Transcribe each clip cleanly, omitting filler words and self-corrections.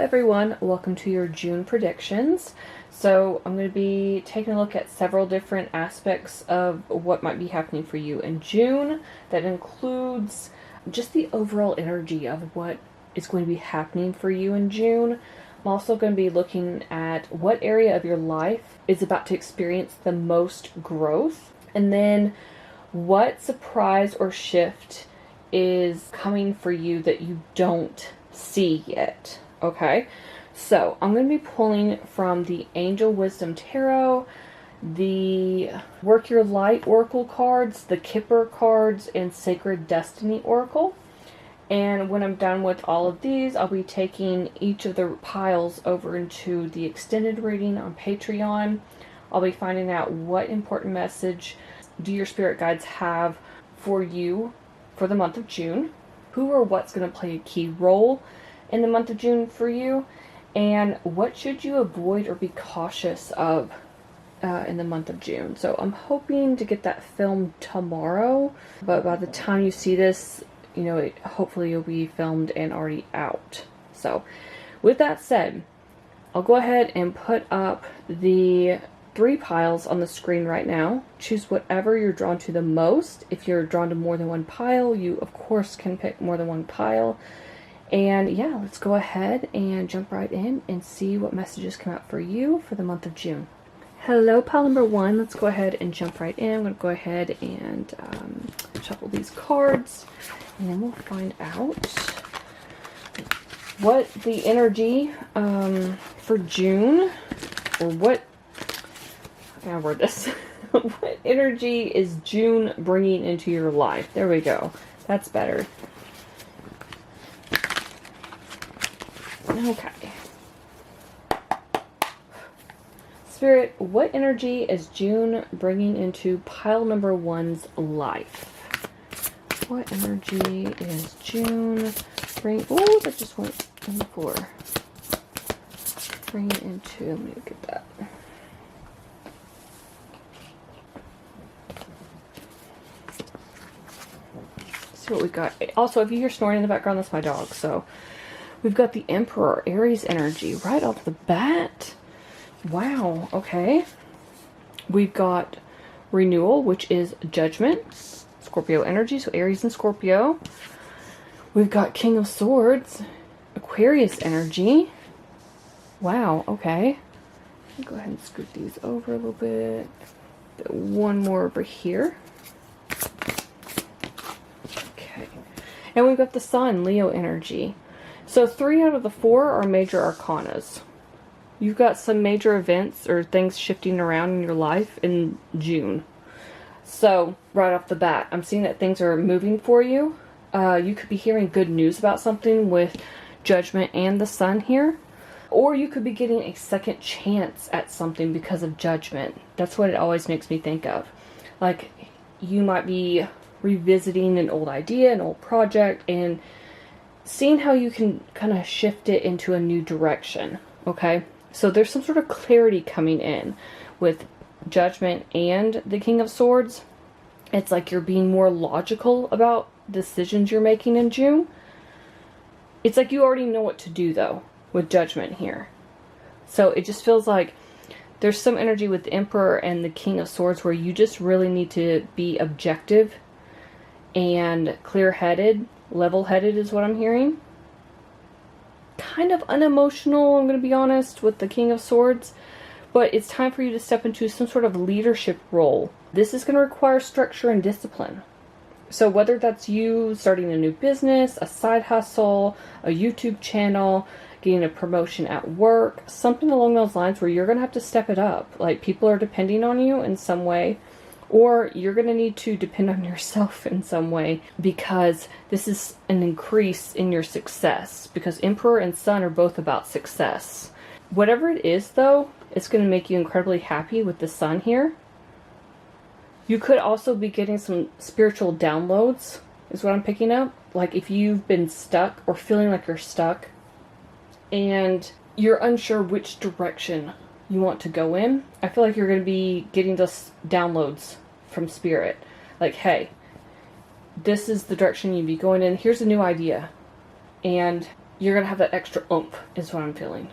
everyone, welcome to your June predictions. So I'm going to be taking a look at several different aspects of what might be happening for you in June. That includes just the overall energy of what is going to be happening for you in June. I'm also going to be looking at what area of your life is about to experience the most growth, and then what surprise or shift is coming for you that you don't see yet. Okay, so I'm going to be pulling from the Angel Wisdom Tarot, the Work Your Light Oracle cards, the Kipper cards, and Sacred Destiny Oracle. And when I'm done with all of these, I'll be taking each of the piles over into the extended reading on Patreon. I'll be finding out what important message do your spirit guides have for you for the month of June, who or what's going to play a key role in the month of June for you, and what should you avoid or be cautious of in the month of June. So I'm hoping to get that filmed tomorrow, but by the time you see this, you know, hopefully you'll be filmed and already out. So with that said, I'll go ahead and put up the 3 piles on the screen right now. Choose whatever you're drawn to the most. If you're drawn to more than one pile, you of course can pick more than one pile. And yeah, let's go ahead and jump right in and see what messages come out for you for the month of June. Hello, pile number 1. Let's go ahead and jump right in. I'm going to go ahead and shuffle these cards, and then we'll find out what the energy for June, or what, how can I word this? What energy is June bringing into your life? There we go. That's better. Okay. Spirit, what energy is June bringing into pile number 1's life? What energy is June bringing... Oh, that just went on the floor. Bring it into... Let me get that. Let's see what we got. Also, if you hear snoring in the background, that's my dog. So, we've got the Emperor, Aries energy right off the bat. Wow, okay. We've got Renewal, which is Judgment, Scorpio energy, so Aries and Scorpio. We've got King of Swords, Aquarius energy. Wow, okay. Go ahead and scoot these over a little bit. One more over here. Okay. And we've got the Sun, Leo energy. So 3 out of the 4 are major arcanas. You've got some major events or things shifting around in your life in June. So, right off the bat, I'm seeing that things are moving for you. You could be hearing good news about something with Judgment and the Sun here. Or you could be getting a second chance at something because of Judgment. That's what it always makes me think of. Like, you might be revisiting an old idea, an old project, and seeing how you can kind of shift it into a new direction. Okay? So there's some sort of clarity coming in with Judgment and the King of Swords. It's like you're being more logical about decisions you're making in June. It's like you already know what to do, though, with Judgment here. So it just feels like there's some energy with the Emperor and the King of Swords where you just really need to be objective and clear-headed. Level-headed is what I'm hearing. Kind of unemotional, I'm going to be honest, with the King of Swords. But it's time for you to step into some sort of leadership role. This is going to require structure and discipline. So whether that's you starting a new business, a side hustle, a YouTube channel, getting a promotion at work, something along those lines where you're going to have to step it up. Like, people are depending on you in some way. Or you're going to need to depend on yourself in some way, because this is an increase in your success. Because Emperor and Sun are both about success. Whatever it is, though, it's going to make you incredibly happy with the Sun here. You could also be getting some spiritual downloads, is what I'm picking up. Like, if you've been stuck or feeling like you're stuck and you're unsure which direction you want to go in, I feel like you're going to be getting those downloads from Spirit. Like, hey, this is the direction you'd be going in. Here's a new idea. And you're going to have that extra oomph, is what I'm feeling.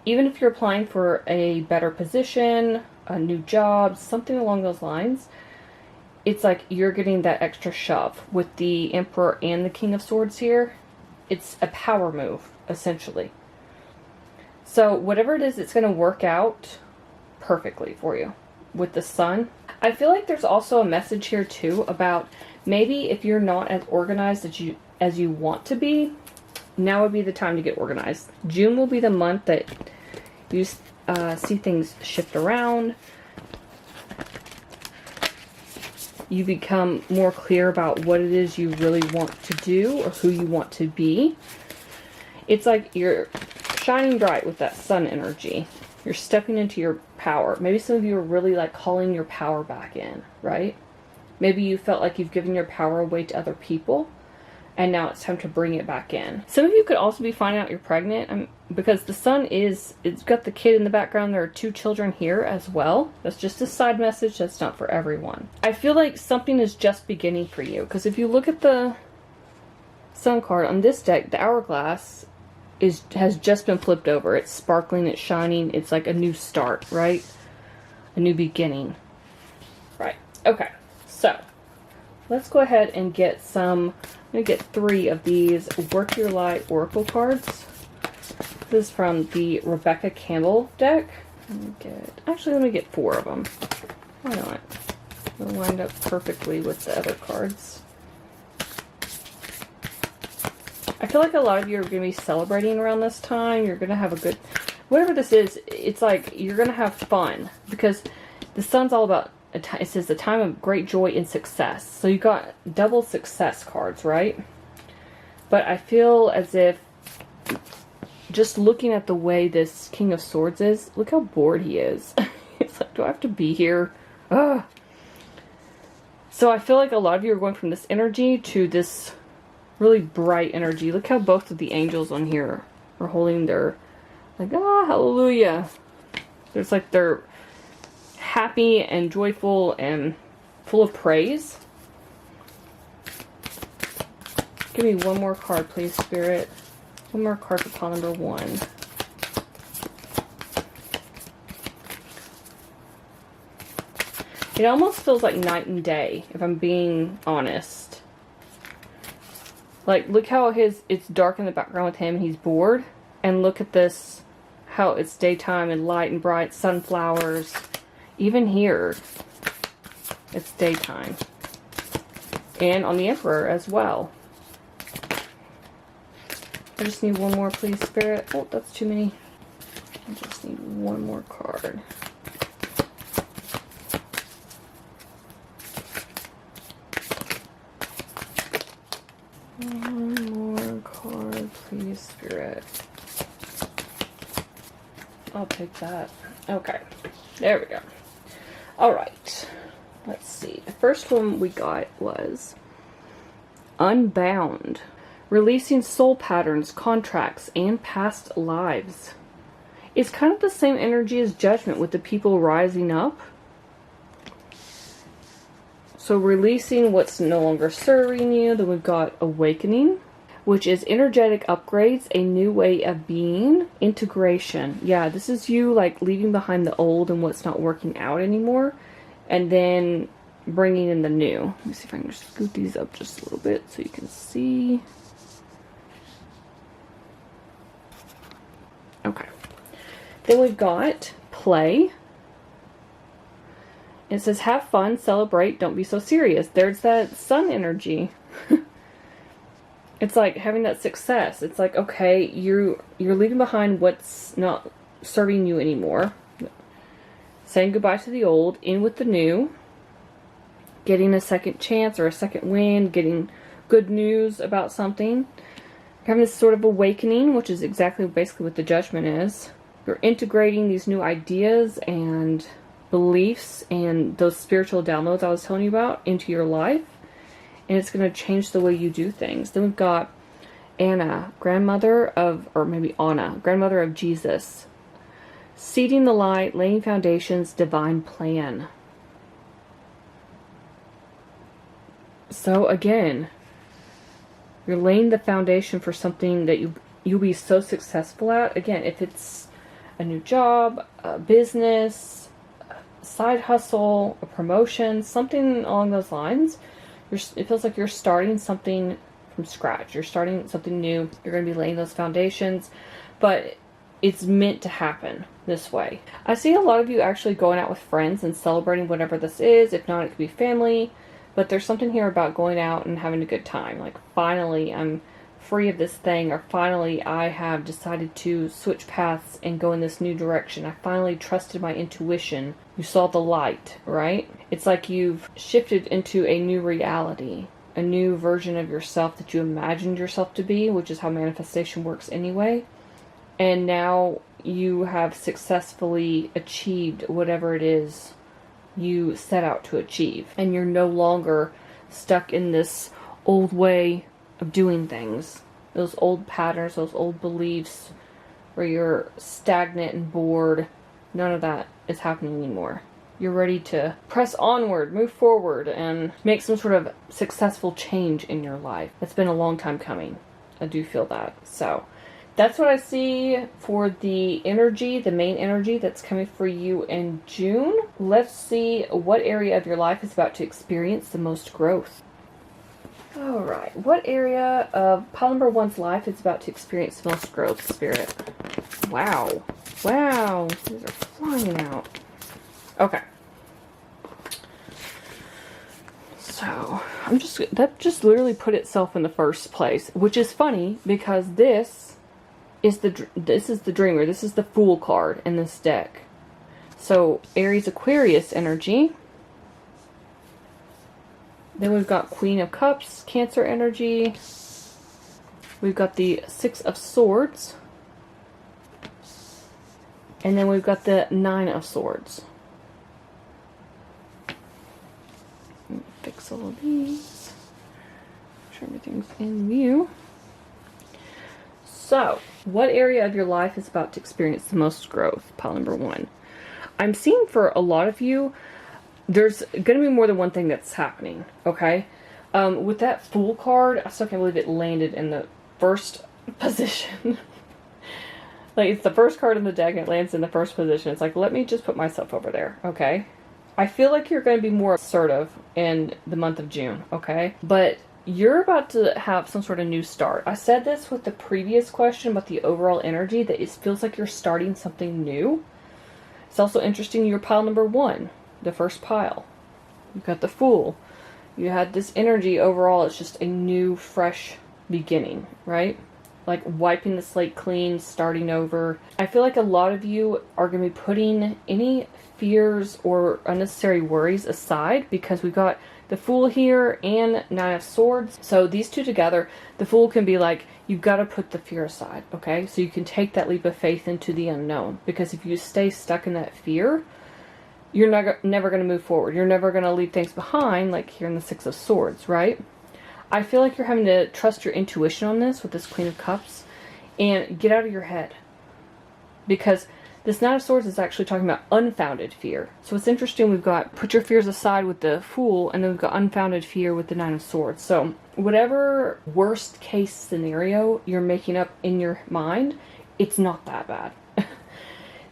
Even if you're applying for a better position, a new job, something along those lines, it's like you're getting that extra shove. With the Emperor and the King of Swords here, it's a power move, essentially. So whatever it is, it's going to work out perfectly for you. With the Sun, I feel like there's also a message here too about maybe if you're not as organized as you want to be, now would be the time to get organized. June will be the month that you see things shift around. You become more clear about what it is you really want to do or who you want to be. It's like you're shining bright with that Sun energy. You're stepping into your power. Maybe some of you are really like calling your power back in, right? Maybe you felt like you've given your power away to other people, and now it's time to bring it back in. Some of you could also be finding out you're pregnant, because the Sun it's got the kid in the background. There are 2 children here as well. That's just a side message. That's not for everyone. I feel like something is just beginning for you, because if you look at the Sun card on this deck, the hourglass has just been flipped over. It's sparkling, it's shining, it's like a new start, right? A new beginning. Right. Okay. So, let's go ahead and get some, I'm going to get 3 of these Work Your Light Oracle cards. This is from the Rebecca Campbell deck. Let me get 4 of them. Why not? They'll wind up perfectly with the other cards. I feel like a lot of you are going to be celebrating around this time. You're going to have a good, whatever this is, it's like you're going to have fun, because the Sun's all about, it says a time of great joy and success. So you got double success cards, right? But I feel as if, just looking at the way this King of Swords is, look how bored he is. It's like, do I have to be here? Ugh. So I feel like a lot of you are going from this energy to this really bright energy. Look how both of the angels on here are holding their, like, hallelujah. There's like they're happy and joyful and full of praise. Give me one more card, please, Spirit. One more card for pile number 1. It almost feels like night and day, if I'm being honest. Like, look how it's dark in the background with him, he's bored. And look at this, how it's daytime and light and bright, sunflowers. Even here, it's daytime. And on the Emperor as well. I just need one more, please, Spirit. Oh, that's too many. I just need one more card. One more card, please, Spirit. I'll take that. Okay. There we go. Alright. Let's see. The first one we got was Unbound. Releasing soul patterns, contracts, and past lives. It's kind of the same energy as Judgment with the people rising up. So releasing what's no longer serving you. Then we've got Awakening, which is energetic upgrades, a new way of being, integration. Yeah, this is you like leaving behind the old and what's not working out anymore, and then bringing in the new. Let me see if I can just scoot these up just a little bit so you can see. Okay. Then we've got Play. It says, have fun, celebrate, don't be so serious. There's that Sun energy. It's like having that success. It's like, okay, you're leaving behind what's not serving you anymore. Saying goodbye to the old, in with the new. Getting a second chance or a second win. Getting good news about something. Having this sort of awakening, which is exactly basically what the Judgment is. You're integrating these new ideas and beliefs and those spiritual downloads I was telling you about into your life. And it's going to change the way you do things. Then we've got Anna, grandmother of, or maybe Anna, grandmother of Jesus. Seeding the light, laying foundations, divine plan. So again, you're laying the foundation for something that you'll be so successful at. Again, if it's a new job, a business, a side hustle, a promotion, something along those lines, it feels like you're starting something from scratch. You're starting something new. You're going to be laying those foundations, but it's meant to happen this way. I see a lot of you actually going out with friends and celebrating whatever this is. If not, it could be family, but there's something here about going out and having a good time. Like, finally, I'm free of this thing, or finally I have decided to switch paths and go in this new direction. I finally trusted my intuition. You saw the light, right? It's like you've shifted into a new reality, a new version of yourself that you imagined yourself to be, which is how manifestation works anyway. And now you have successfully achieved whatever it is you set out to achieve. And you're no longer stuck in this old way of doing things. Those old patterns, those old beliefs where you're stagnant and bored. None of that is happening anymore. You're ready to press onward, move forward, and make some sort of successful change in your life. It's been a long time coming. I do feel that. So that's what I see for the energy, the main energy that's coming for you in June. Let's see what area of your life is about to experience the most growth. Alright, what area of pile number 1's life is about to experience the most growth, Spirit? Wow. Wow. These are flying out. Okay. So, that just literally put itself in the first place, which is funny because this is the Dreamer. This is the Fool card in this deck. So, Aries Aquarius energy. Then we've got Queen of Cups, Cancer energy. We've got the Six of Swords. And then we've got the Nine of Swords. Fix all of these. Make sure everything's in view. So, what area of your life is about to experience the most growth? Pile number 1. I'm seeing for a lot of you, there's going to be more than one thing that's happening, okay? With that Fool card, I still can't believe it landed in the first position. Like, it's the first card in the deck and it lands in the first position. It's like, let me just put myself over there, okay? I feel like you're going to be more assertive in the month of June, okay? But you're about to have some sort of new start. I said this with the previous question about the overall energy, that it feels like you're starting something new. It's also interesting, you're pile number 1. The first pile. You've got the Fool. You had this energy overall. It's just a new, fresh beginning, right? Like wiping the slate clean, starting over. I feel like a lot of you are going to be putting any fears or unnecessary worries aside, because we've got the Fool here and Nine of Swords. So these two together, the Fool can be like, you've got to put the fear aside, okay? So you can take that leap of faith into the unknown. Because if you stay stuck in that fear, you're never going to move forward. You're never going to leave things behind, like here in the Six of Swords, right? I feel like you're having to trust your intuition on this with this Queen of Cups and get out of your head. Because this Nine of Swords is actually talking about unfounded fear. So it's interesting, we've got put your fears aside with the Fool, and then we've got unfounded fear with the Nine of Swords. So whatever worst case scenario you're making up in your mind, it's not that bad.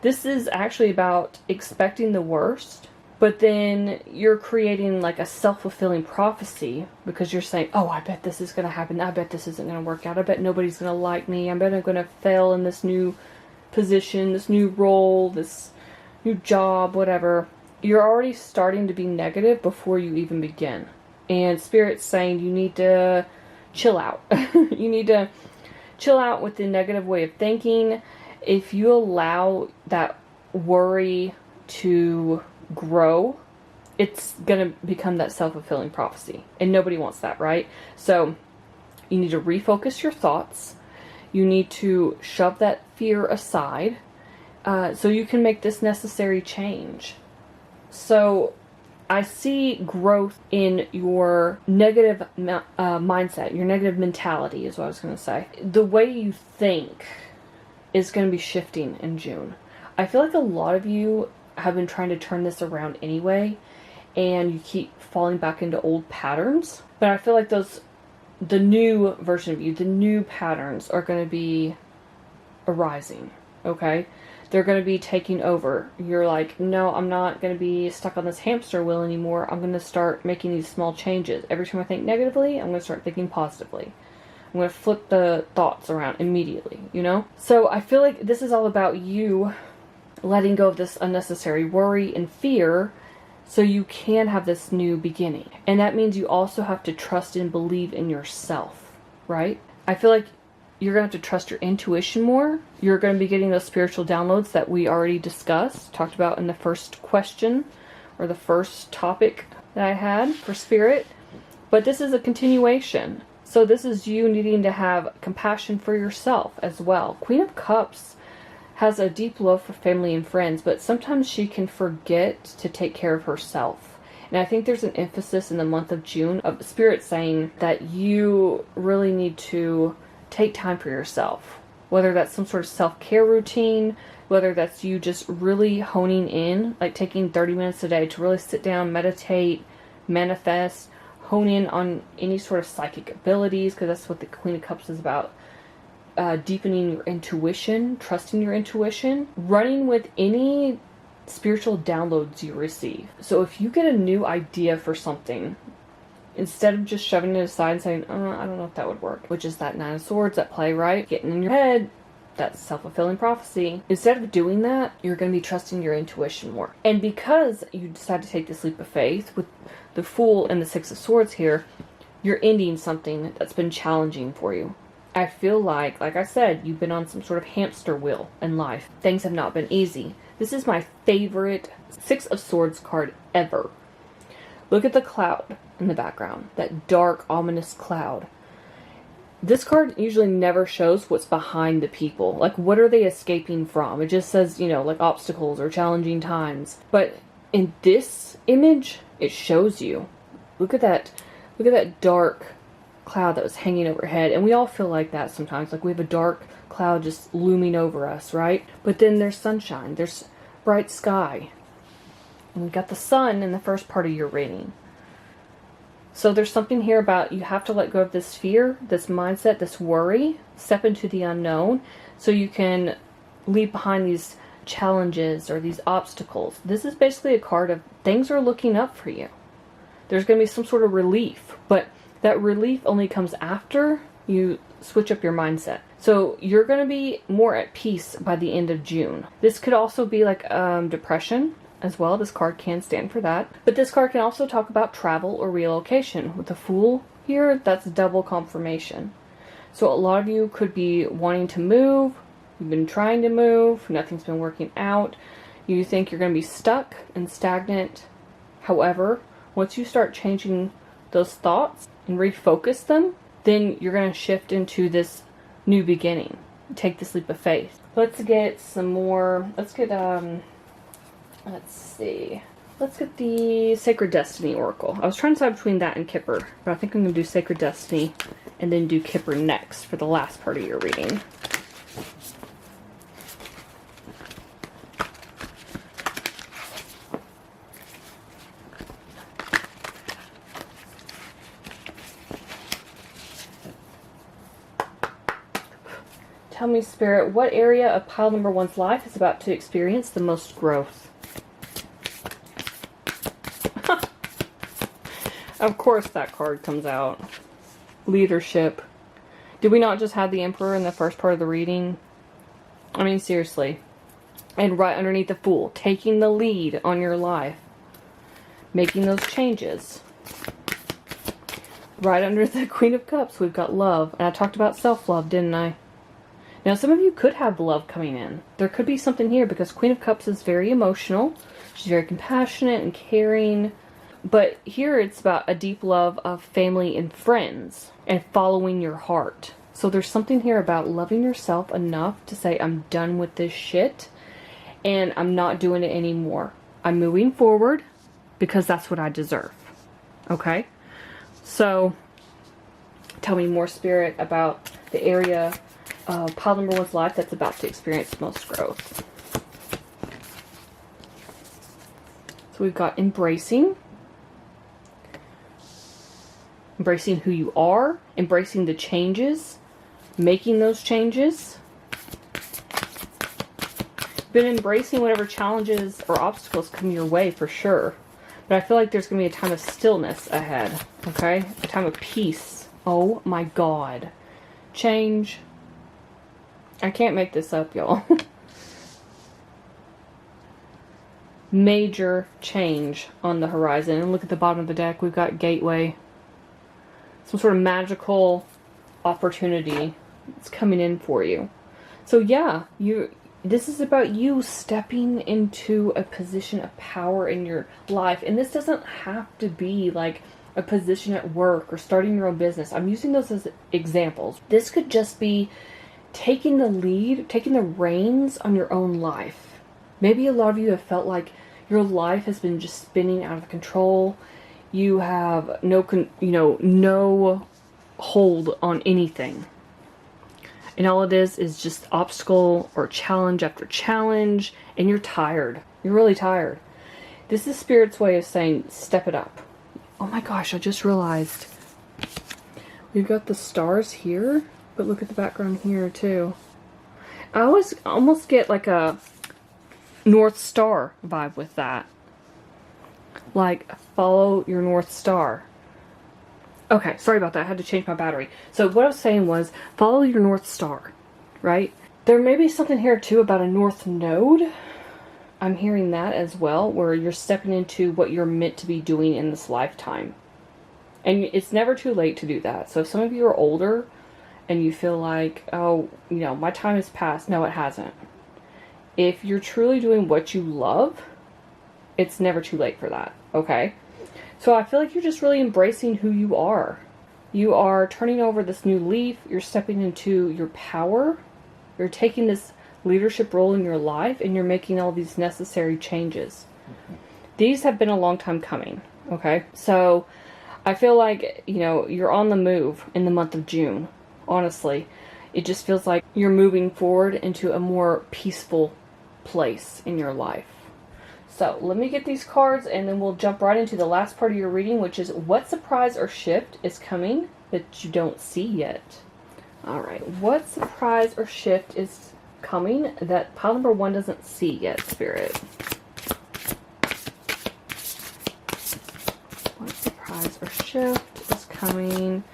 This is actually about expecting the worst, but then you're creating like a self-fulfilling prophecy, because you're saying, oh, I bet this is going to happen. I bet this isn't going to work out. I bet nobody's going to like me. I bet I'm going to fail in this new position, this new role, this new job, whatever. You're already starting to be negative before you even begin. And Spirit's saying you need to chill out. You need to chill out with the negative way of thinking. If you allow that worry to grow, it's going to become that self-fulfilling prophecy. And nobody wants that, right? So you need to refocus your thoughts. You need to shove that fear aside so you can make this necessary change. So I see growth in your negative mindset, your negative mentality is what I was going to say. The way you think is going to be shifting in June. I feel like a lot of you have been trying to turn this around anyway, and you keep falling back into old patterns. But I feel like those the new version of you, the new patterns are going to be arising, okay? They're going to be taking over. You're like, no, I'm not going to be stuck on this hamster wheel anymore. I'm going to start making these small changes. Every time I think negatively, I'm going to start thinking positively. I'm going to flip the thoughts around immediately, you know? So I feel like this is all about you letting go of this unnecessary worry and fear so you can have this new beginning. And that means you also have to trust and believe in yourself, right? I feel like you're going to have to trust your intuition more. You're going to be getting those spiritual downloads that we already discussed, talked about in the first question or the first topic that I had for spirit. But this is a continuation. So this is you needing to have compassion for yourself as well. Queen of Cups has a deep love for family and friends, but sometimes she can forget to take care of herself. And I think there's an emphasis in the month of June of Spirit saying that you really need to take time for yourself. Whether that's some sort of self-care routine, whether that's you just really honing in, like taking 30 minutes a day to really sit down, meditate, manifest, hone in on any sort of psychic abilities, because that's what the Queen of Cups is about. Deepening your intuition, trusting your intuition, running with any spiritual downloads you receive. So if you get a new idea for something, instead of just shoving it aside and saying, oh, I don't know if that would work, which is that Nine of Swords, that play, right? Getting in your head, that self-fulfilling prophecy. Instead of doing that, you're going to be trusting your intuition more. And because you decide to take this leap of faith with the Fool and the Six of Swords here, you're ending something that's been challenging for you. I feel like I said, you've been on some sort of hamster wheel in life. Things have not been easy. This is my favorite Six of Swords card ever. Look at the cloud in the background. That dark, ominous cloud. This card usually never shows what's behind the people. Like, what are they escaping from? It just says, you know, like obstacles or challenging times. But in this image, it shows you. Look at that dark cloud that was hanging overhead. And we all feel like that sometimes. Like we have a dark cloud just looming over us, right? But then there's sunshine. There's bright sky. And we got the sun in the first part of your reading. So there's something here about you have to let go of this fear, this mindset, this worry, step into the unknown so you can leave behind these challenges or these obstacles. This is basically a card of things are looking up for you. There's going to be some sort of relief, but that relief only comes after you switch up your mindset. So you're going to be more at peace by the end of June. This could also be like depression as well. This card can stand for that. But this card can also talk about travel or relocation. With the Fool here, that's double confirmation. So a lot of you could be wanting to move. You've been trying to move. Nothing's been working out. You think you're going to be stuck and stagnant. However, once you start changing those thoughts and refocus them, then you're going to shift into this new beginning. Take this leap of faith. Let's get some more. Let's get let's see. Let's get the Sacred Destiny Oracle. I was trying to decide between that and Kipper, but I think I'm going to do Sacred Destiny and then do Kipper next for the last part of your reading. Tell me, Spirit, what area of pile number one's life is about to experience the most growth? Of course that card comes out. Leadership. Did we not just have the Emperor in the first part of the reading? I mean, seriously. And right underneath the Fool, taking the lead on your life. Making those changes. Right under the Queen of Cups, we've got love. And I talked about self-love, didn't I? Now, some of you could have love coming in. There could be something here because Queen of Cups is very emotional. She's very compassionate and caring. But here it's about a deep love of family and friends and following your heart. So there's something here about loving yourself enough to say, I'm done with this shit and I'm not doing it anymore. I'm moving forward because that's what I deserve. Okay? So tell me more, Spirit, about the area pile number one's life that's about to experience the most growth. So we've got embracing, embracing who you are, embracing the changes, making those changes. Been embracing whatever challenges or obstacles come your way for sure. But I feel like there's going to be a time of stillness ahead, okay? A time of peace. Oh my God. Change. I can't make this up, y'all. Major change on the horizon. And look at the bottom of the deck. We've got gateway. Some sort of magical opportunity that's coming in for you. So yeah, this is about you stepping into a position of power in your life. And this doesn't have to be like a position at work or starting your own business. I'm using those as examples. This could just be taking the lead, taking the reins on your own life. Maybe a lot of you have felt like your life has been just spinning out of control. You have no hold on anything. And all it is just obstacle or challenge after challenge, and you're tired. You're really tired. This is Spirit's way of saying, step it up. Oh my gosh, I just realized we've got the stars here, but look at the background here too. I always almost get like a North Star vibe with that. Like, follow your North Star. Okay, sorry about that. I had to change my battery. So what I was saying was, follow your North Star, right? There may be something here too about a North Node. I'm hearing that as well, where you're stepping into what you're meant to be doing in this lifetime. And it's never too late to do that. So if some of you are older and you feel like, oh, my time has passed. No, it hasn't. If you're truly doing what you love, it's never too late for that, okay? So I feel like you're just really embracing who you are. You are turning over this new leaf. You're stepping into your power. You're taking this leadership role in your life, and you're making all these necessary changes. These have been a long time coming, okay? So I feel like, you're on the move in the month of June, honestly. It just feels like you're moving forward into a more peaceful place in your life. So let me get these cards, and then we'll jump right into the last part of your reading, which is what surprise or shift is coming that you don't see yet. All right, what surprise or shift is coming that pile number 1 doesn't see yet, Spirit? What surprise or shift is coming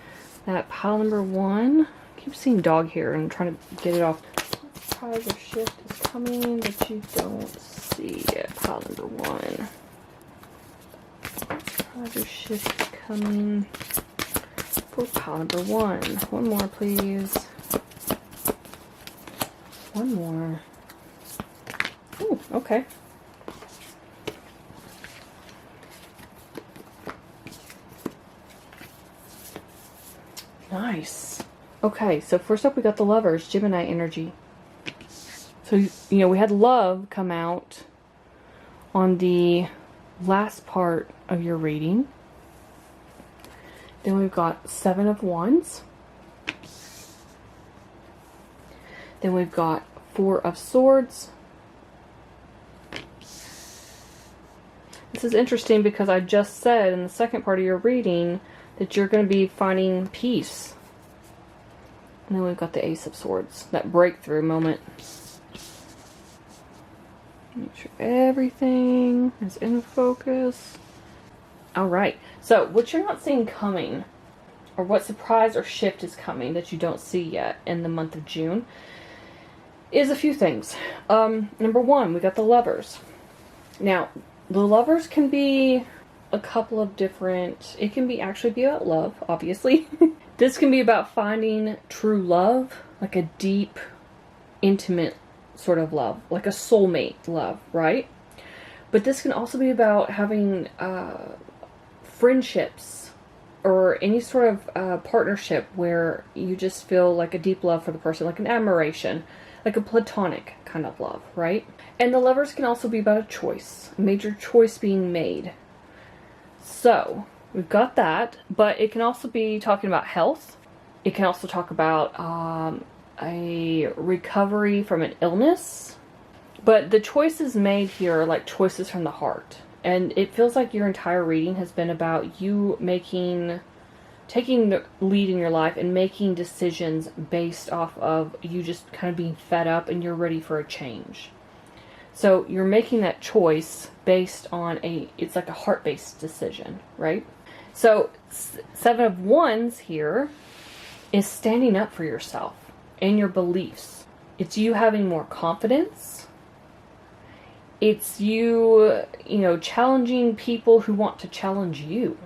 that pile number 1? I keep seeing dog here and I'm trying to get it off. What surprise or shift is coming that you don't see yet, pile number 1? Surprise or shift is coming for pile number 1. One more, please. One more. Ooh, okay. Nice. Okay, so first up we got the Lovers, Gemini energy. So, we had love come out on the last part of your reading. Then we've got 7 of Wands. Then we've got 4 of Swords. This is interesting because I just said in the second part of your reading that you're going to be finding peace. And then we've got the Ace of Swords, that breakthrough moment. Make sure everything is in focus. Alright, so what you're not seeing coming, or what surprise or shift is coming that you don't see yet in the month of June, is a few things. Number 1, we got the Lovers. Now, the Lovers can be a couple of different, it can be actually be about love, obviously. This can be about finding true love, like a deep, intimate sort of love, like a soulmate love, right? But this can also be about having friendships or any sort of partnership where you just feel like a deep love for the person, like an admiration, like a platonic kind of love, right? And the Lovers can also be about a choice, a major choice being made. So, we've got that, but it can also be talking about health. It can also talk about a recovery from an illness. But the choices made here are like choices from the heart. And it feels like your entire reading has been about you making taking the lead in your life and making decisions based off of you just kind of being fed up and you're ready for a change. So you're making that choice based on it's like a heart-based decision, right? So 7 of Wands here is standing up for yourself and your beliefs. It's you having more confidence. It's you, challenging people who want to challenge you.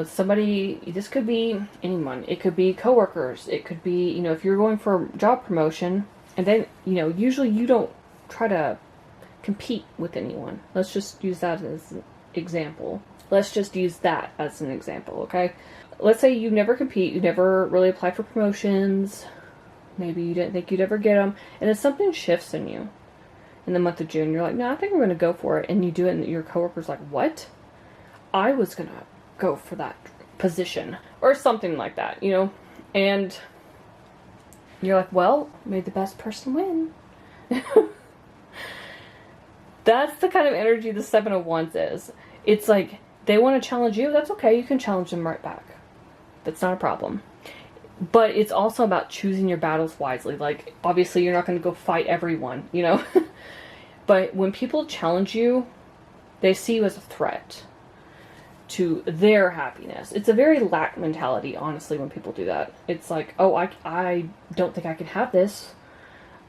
Somebody, this could be anyone. It could be coworkers. It could be, if you're going for job promotion, and then, usually you don't try to compete with anyone. Let's just use that as an example. Okay? Let's say you never compete, you never really apply for promotions, maybe you didn't think you'd ever get them, and then something shifts in you in the month of June. You're like, no, I think I'm going to go for it, and you do it, and your coworker's like, what? I was going to go for that position, or something like that, and you're like, well, may the best person win. That's the kind of energy the 7 of Wands is. It's like, they want to challenge you, that's okay, you can challenge them right back. That's not a problem. But it's also about choosing your battles wisely. Like, obviously you're not going to go fight everyone, But when people challenge you, they see you as a threat to their happiness. It's a very lack mentality, honestly, when people do that. It's like, oh, I don't think I can have this.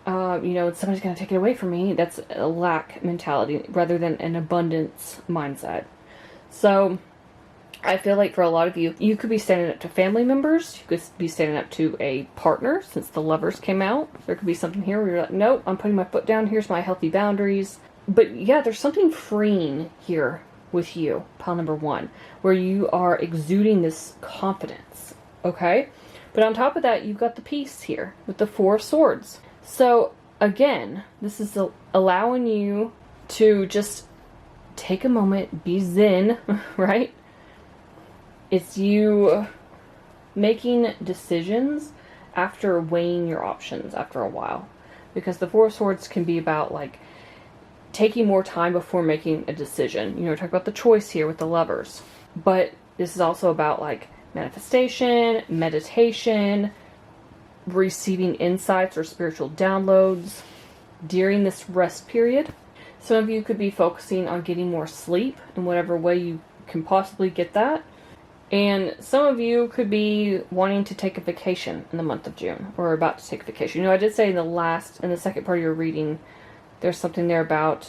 Somebody's going to take it away from me. That's a lack mentality rather than an abundance mindset. So I feel like for a lot of you, you could be standing up to family members. You could be standing up to a partner, since the Lovers came out. There could be something here where you're like, nope, I'm putting my foot down. Here's my healthy boundaries. But yeah, there's something freeing here with you, pile number 1, where you are exuding this confidence. Okay? But on top of that, you've got the Peace here with the 4 of Swords. So again, this is allowing you to just take a moment, be zen, right? It's you making decisions after weighing your options after a while. Because the 4 of Swords can be about like taking more time before making a decision. Talk about the choice here with the Lovers. But this is also about like manifestation, meditation, receiving insights or spiritual downloads during this rest period. Some of you could be focusing on getting more sleep in whatever way you can possibly get that. And some of you could be wanting to take a vacation in the month of June, or about to take a vacation. I did say in the second part of your reading, there's something there about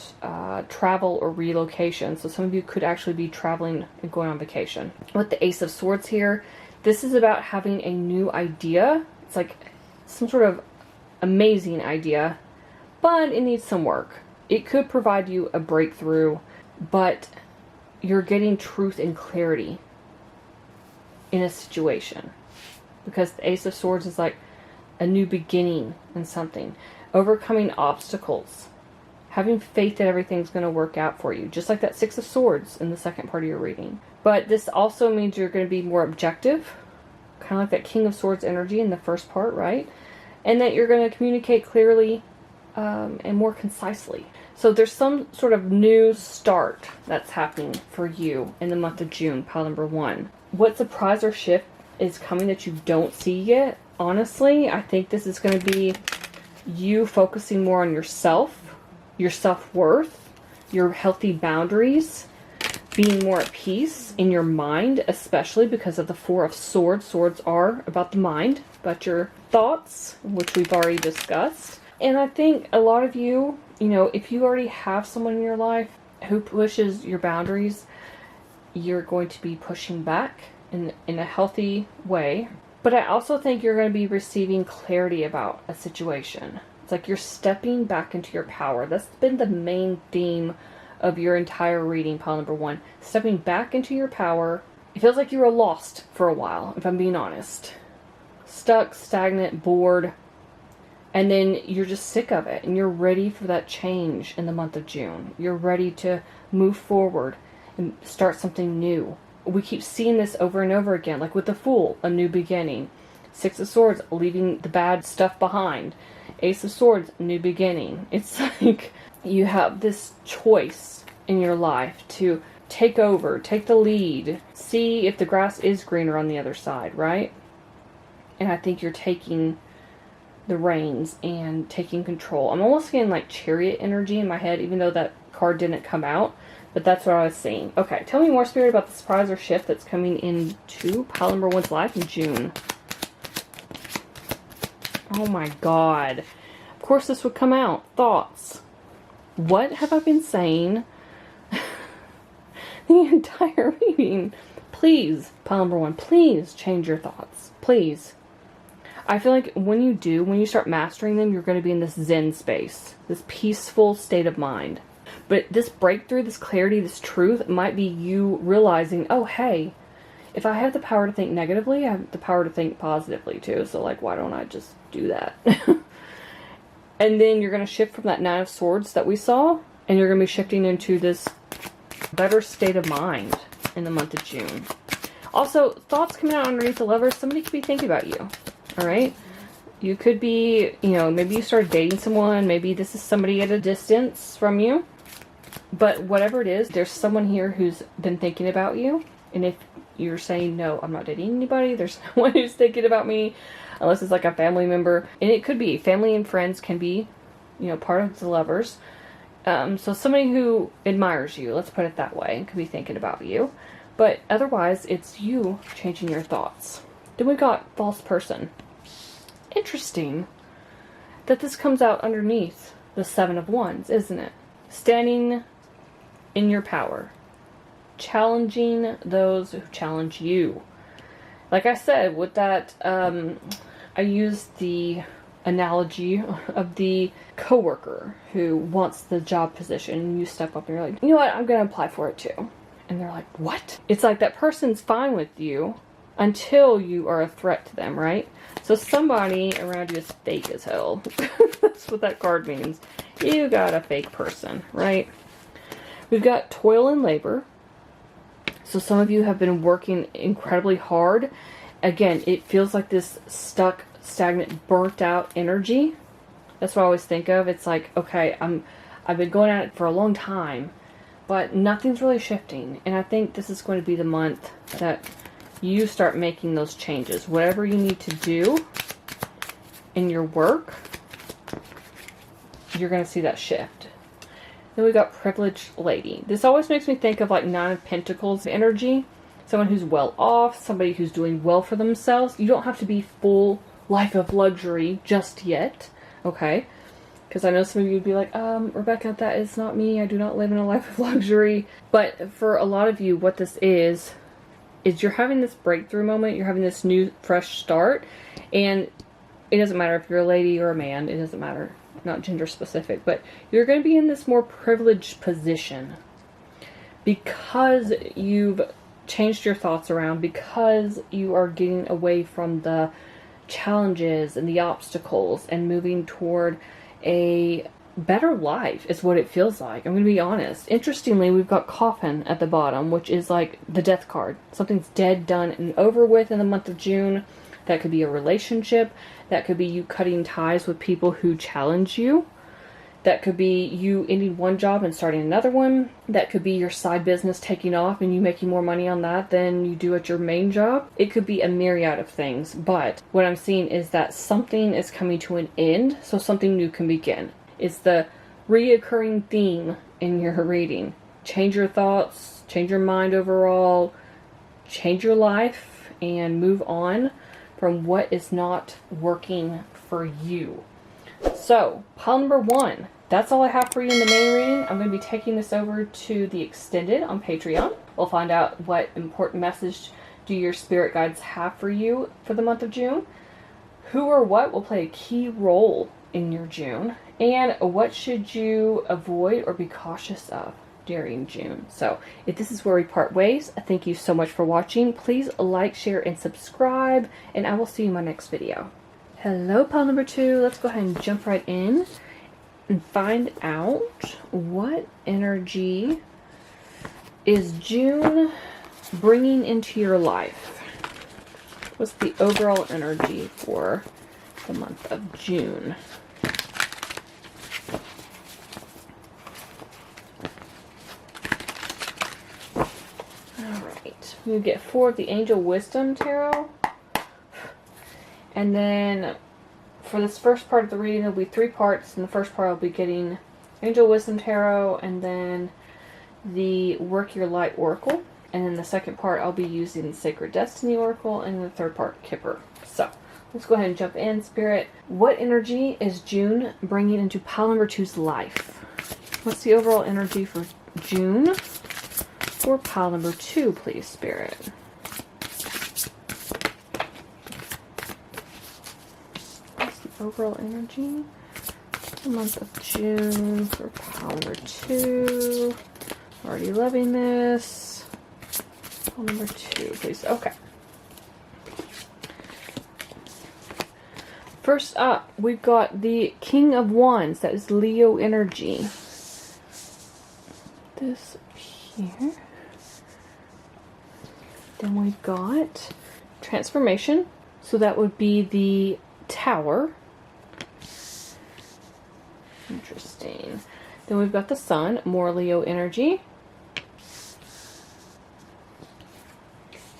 travel or relocation. So some of you could actually be traveling and going on vacation. With the Ace of Swords here, this is about having a new idea. It's like some sort of amazing idea, but it needs some work. It could provide you a breakthrough, but you're getting truth and clarity in a situation. Because the Ace of Swords is like a new beginning in something. Overcoming obstacles. Having faith that everything's going to work out for you. Just like that 6 of Swords in the second part of your reading. But this also means you're going to be more objective. Kind of like that King of Swords energy in the first part, right? And that you're going to communicate clearly and more concisely. So there's some sort of new start that's happening for you in the month of June, pile number 1. What surprise or shift is coming that you don't see yet? Honestly, I think this is going to be you focusing more on yourself, your self-worth, your healthy boundaries, being more at peace in your mind, especially because of the 4 of Swords. Swords are about the mind, about your thoughts, which we've already discussed. And I think a lot of you, if you already have someone in your life who pushes your boundaries, you're going to be pushing back in a healthy way. But I also think you're going to be receiving clarity about a situation. It's like you're stepping back into your power. That's been the main theme of your entire reading, pile number 1. Stepping back into your power. It feels like you were lost for a while, if I'm being honest. Stuck, stagnant, bored. And then you're just sick of it. And you're ready for that change in the month of June. You're ready to move forward and start something new. We keep seeing this over and over again. Like with the Fool, a new beginning. 6 of Swords, leaving the bad stuff behind. Ace of Swords, new beginning. It's like you have this choice in your life to take over, take the lead, see if the grass is greener on the other side, right? And I think you're taking the reins and taking control. I'm almost getting like Chariot energy in my head, even though that card didn't come out. But that's what I was seeing. Okay, tell me more, Spirit, about the surprise or shift that's coming into pile number 1's life in June. Oh my God. Of course this would come out. Thoughts. What have I been saying the entire reading? Please, pile number 1, please change your thoughts. Please. I feel like when you start mastering them, you're going to be in this Zen space, this peaceful state of mind. But this breakthrough, this clarity, this truth might be you realizing, oh, hey, if I have the power to think negatively, I have the power to think positively too. So like, why don't I just do that? And then you're going to shift from that 9 of Swords that we saw, and you're going to be shifting into this better state of mind in the month of June. Also, thoughts coming out underneath the Lovers, somebody could be thinking about you. All right. You could be, maybe you started dating someone. Maybe this is somebody at a distance from you. But whatever it is, there's someone here who's been thinking about you. And if you're saying, no, I'm not dating anybody, there's no one who's thinking about me, unless it's like a family member. And it could be family and friends can be, part of the Lovers. So somebody who admires you, let's put it that way, could be thinking about you. But otherwise, it's you changing your thoughts. Then we got false person. Interesting that this comes out underneath the 7 of Wands, isn't it? Standing in your power. Challenging those who challenge you. Like I said, with that, I used the analogy of the coworker who wants the job position, and you step up and you're like, you know what, I'm going to apply for it too. And they're like, what? It's like that person's fine with you until you are a threat to them, right? So somebody around you is fake as hell. That's what that card means. You got a fake person, right? We've got toil and labor. So some of you have been working incredibly hard. Again, it feels like this stuck, stagnant, burnt out energy. That's what I always think of. It's like, okay, I've been going at it for a long time, but nothing's really shifting. And I think this is going to be the month that you start making those changes. Whatever you need to do in your work, you're going to see that shift. Then we got privileged lady. This always makes me think of like 9 of Pentacles energy. Someone who's well off, somebody who's doing well for themselves. You don't have to be full life of luxury just yet, okay? Because I know some of you would be like, Rebecca, that is not me. I do not live in a life of luxury. But for a lot of you, what this is you're having this breakthrough moment. You're having this new, fresh start. And it doesn't matter if you're a lady or a man. It doesn't matter. Not gender specific. But you're going to be in this more privileged position. Because you've changed your thoughts around. Because you are getting away from the challenges and the obstacles. And moving toward a better life is what it feels like. I'm going to be honest. Interestingly, we've got coffin at the bottom, which is like the death card. Something's dead, done, and over with in the month of June. That could be a relationship. That could be you cutting ties with people who challenge you. That could be you ending one job and starting another one. That could be your side business taking off and you making more money on that than you do at your main job. It could be a myriad of things. But what I'm seeing is that something is coming to an end, so something new can begin. It's the reoccurring theme in your reading. Change your thoughts, change your mind overall, change your life, and move on from what is not working for you. So, pile number 1. That's all I have for you in the main reading. I'm going to be taking this over to the extended on Patreon. We'll find out what important message do your spirit guides have for you for the month of June. Who or what will play a key role in your June. And what should you avoid or be cautious of during June. So if this is where we part ways, thank you so much for watching. Please like, share, and subscribe. And I will see you in my next video. Hello, pile number 2. Let's go ahead and jump right in and find out what energy is June bringing into your life. What's the overall energy for the month of June? right. You get 4 of the Angel Wisdom Tarot. And then for this first part of the reading, there'll be 3 parts. In the first part, I'll be getting Angel Wisdom Tarot and then the Work Your Light Oracle. And then the second part, I'll be using the Sacred Destiny Oracle. And the third part, Kipper. So, let's go ahead and jump in, Spirit. What energy is June bringing into pile number 2's life? What's the overall energy for June for pile number 2, please, Spirit? What's the overall energy? The month of June for pile number 2. Already loving this. Pile number 2, please. Okay. First up, we've got the King of Wands. That is Leo energy. This here. Then we've got transformation. So that would be the Tower. Interesting. Then we've got the Sun, more Leo energy.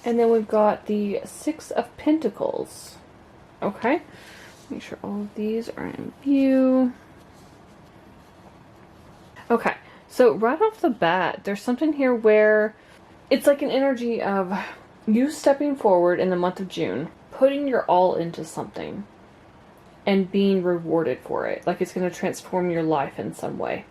And then we've got the 6 of Pentacles. Okay. Make sure all of these are in view. Okay. So right off the bat, there's something here where it's like an energy of you stepping forward in the month of June, putting your all into something and being rewarded for it. Like it's going to transform your life in some way.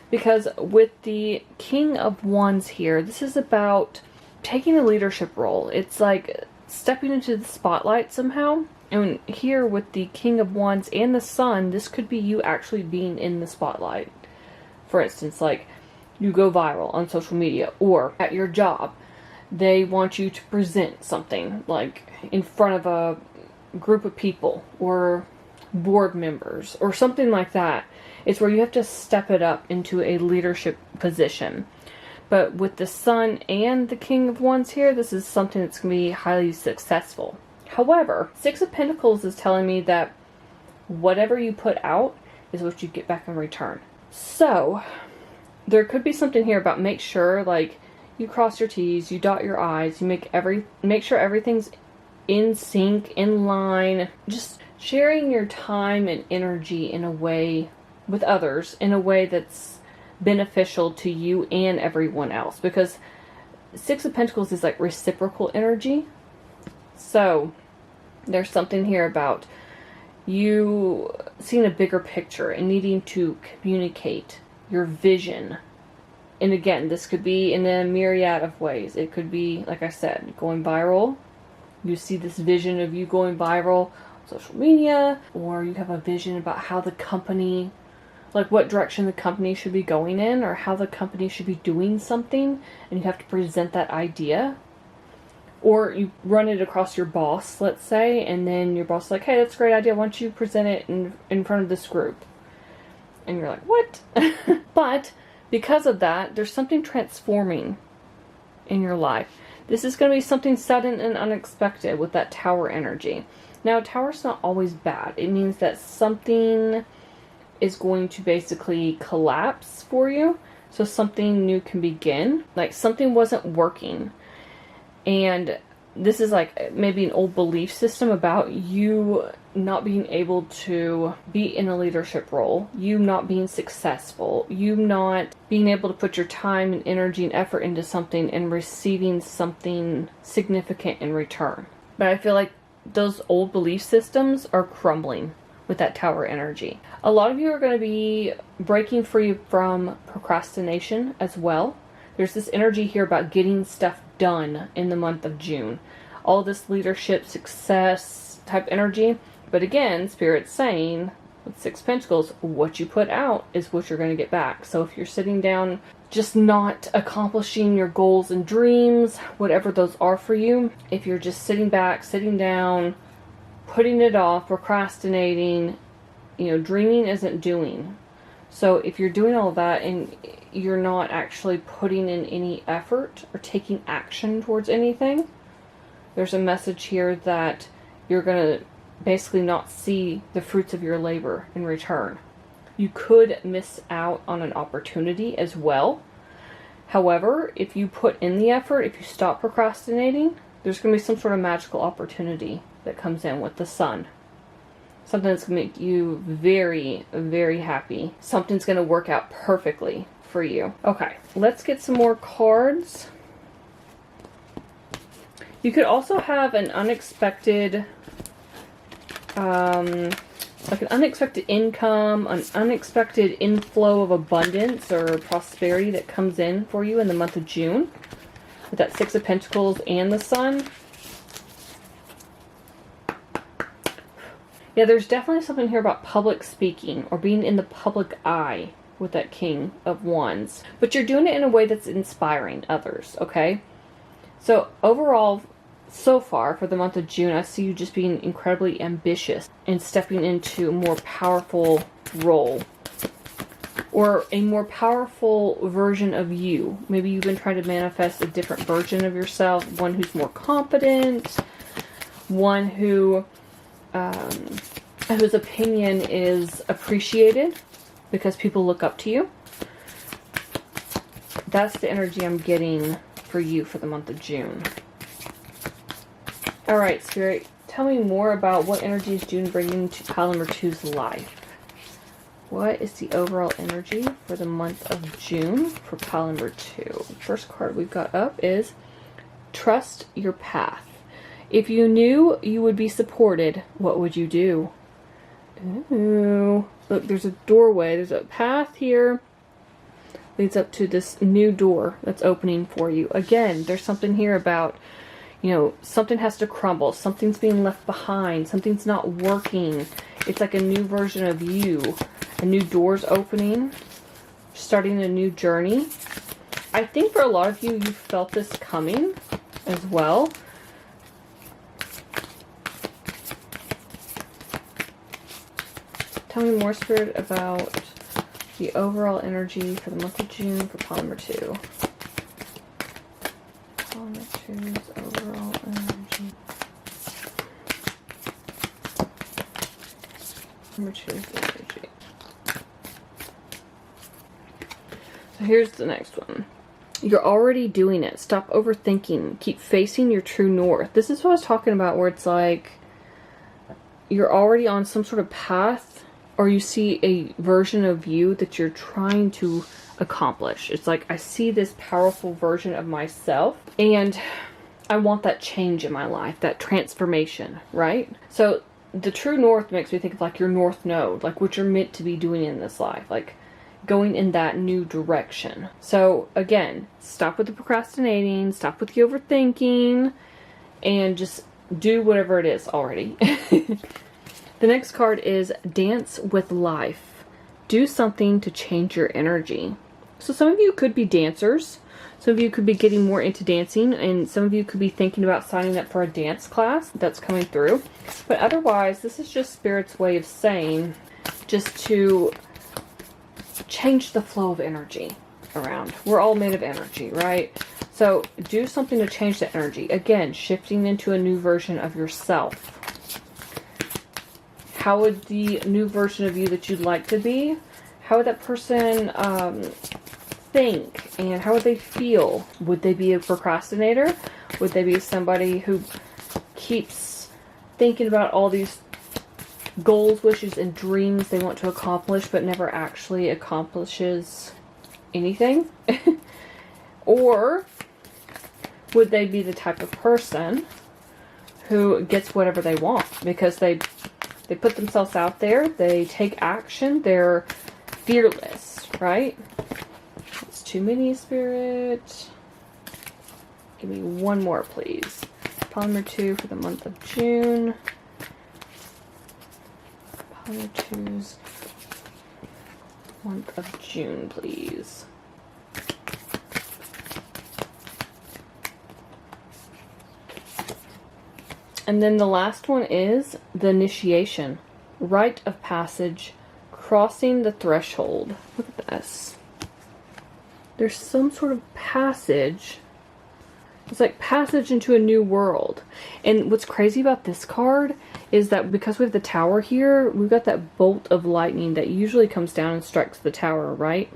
Because with the King of Wands here, this is about taking a leadership role. It's like stepping into the spotlight somehow. And here with the King of Wands and the Sun, this could be you actually being in the spotlight. For instance, like you go viral on social media or at your job. They want you to present something like in front of a group of people or board members or something like that. It's where you have to step it up into a leadership position. But with the Sun and the King of Wands here, this is something that's going to be highly successful. However, 6 of Pentacles is telling me that whatever you put out is what you get back in return. So, there could be something here about make sure, like, you cross your T's, you dot your I's, you make sure everything's in sync, in line. Just sharing your time and energy in a way with others, in a way that's beneficial to you and everyone else. Because 6 of Pentacles is like reciprocal energy. So, there's something here about you seeing a bigger picture and needing to communicate your vision. And again, this could be in a myriad of ways. It could be, like I said, going viral. You see this vision of you going viral on social media, or you have a vision about how the company, like what direction the company should be going in, or how the company should be doing something, and you have to present that idea. Or you run it across your boss, let's say, and then your boss is like, hey, that's a great idea. Why don't you present it in front of this group? And you're like, what? But because of that, there's something transforming in your life. This is going to be something sudden and unexpected with that Tower energy. Now, Tower's not always bad. It means that something is going to basically collapse for you, so something new can begin. Like something wasn't working. And this is like maybe an old belief system about you not being able to be in a leadership role, you not being successful, you not being able to put your time and energy and effort into something and receiving something significant in return. But I feel like those old belief systems are crumbling with that Tower energy. A lot of you are going to be breaking free from procrastination as well. There's this energy here about getting stuff done in the month of June. All this leadership, success type energy. But again, Spirit's saying, with 6 Pentacles, what you put out is what you're going to get back. So if you're sitting down, just not accomplishing your goals and dreams, whatever those are for you, if you're just sitting back, sitting down, putting it off, procrastinating, dreaming isn't doing. So if you're doing all of that and you're not actually putting in any effort or taking action towards anything, there's a message here that you're going to basically not see the fruits of your labor in return. You could miss out on an opportunity as well. However, if you put in the effort, if you stop procrastinating, there's going to be some sort of magical opportunity that comes in with the Sun. Something that's going to make you very, very happy. Something's going to work out perfectly for you. Okay, let's get some more cards. You could also have an unexpected, like an unexpected income, an unexpected inflow of abundance or prosperity that comes in for you in the month of June. With that Six of Pentacles and the Sun. Yeah, there's definitely something here about public speaking or being in the public eye with that King of Wands. But you're doing it in a way that's inspiring others, okay? So overall, so far for the month of June, I see you just being incredibly ambitious and stepping into a more powerful role. Or a more powerful version of you. Maybe you've been trying to manifest a different version of yourself. One who's more confident. One who... whose opinion is appreciated because people look up to you. That's the energy I'm getting for you for the month of June. Alright, Spirit, tell me more about what energy is June bringing to pile number 2's life. What is the overall energy for the month of June for pile number 2? First card we've got up is Trust Your Path. If you knew you would be supported, what would you do? Ooh. Look, there's a doorway. There's a path here. Leads up to this new door that's opening for you. Again, there's something here about, you know, something has to crumble. Something's being left behind. Something's not working. It's like a new version of you. A new door's opening. Starting a new journey. I think for a lot of you, you felt this coming as well. Tell me more, Spirit, about the overall energy for the month of June for pile number 2. Pile number 2's overall energy. Number 2's energy. So here's the next one. You're already doing it. Stop overthinking. Keep facing your true north. This is what I was talking about, where it's like you're already on some sort of path, or you see a version of you that you're trying to accomplish. It's like, I see this powerful version of myself, and I want that change in my life, that transformation, right? So the true north makes me think of like your north node, like what you're meant to be doing in this life, like going in that new direction. So again, stop with the procrastinating, stop with the overthinking, and just do whatever it is already. The next card is Dance with Life. Do something to change your energy. So some of you could be dancers. Some of you could be getting more into dancing. And some of you could be thinking about signing up for a dance class that's coming through. But otherwise, this is just Spirit's way of saying just to change the flow of energy around. We're all made of energy, right? So do something to change the energy. Again, shifting into a new version of yourself. How would the new version of you that you'd like to be, how would that person think? And how would they feel? Would they be a procrastinator? Would they be somebody who keeps thinking about all these goals, wishes, and dreams they want to accomplish, but never actually accomplishes anything? Or would they be the type of person who gets whatever they want because they put themselves out there, they take action, they're fearless, right? It's too many, Spirit. Give me one more, please. Pile number 2 for the month of June. Pile number 2's month of June, please. And then the last one is the initiation. Rite of passage. Crossing the threshold. Look at this. There's some sort of passage. It's like passage into a new world. And what's crazy about this card is that because we have the tower here, we've got that bolt of lightning that usually comes down and strikes the tower, right?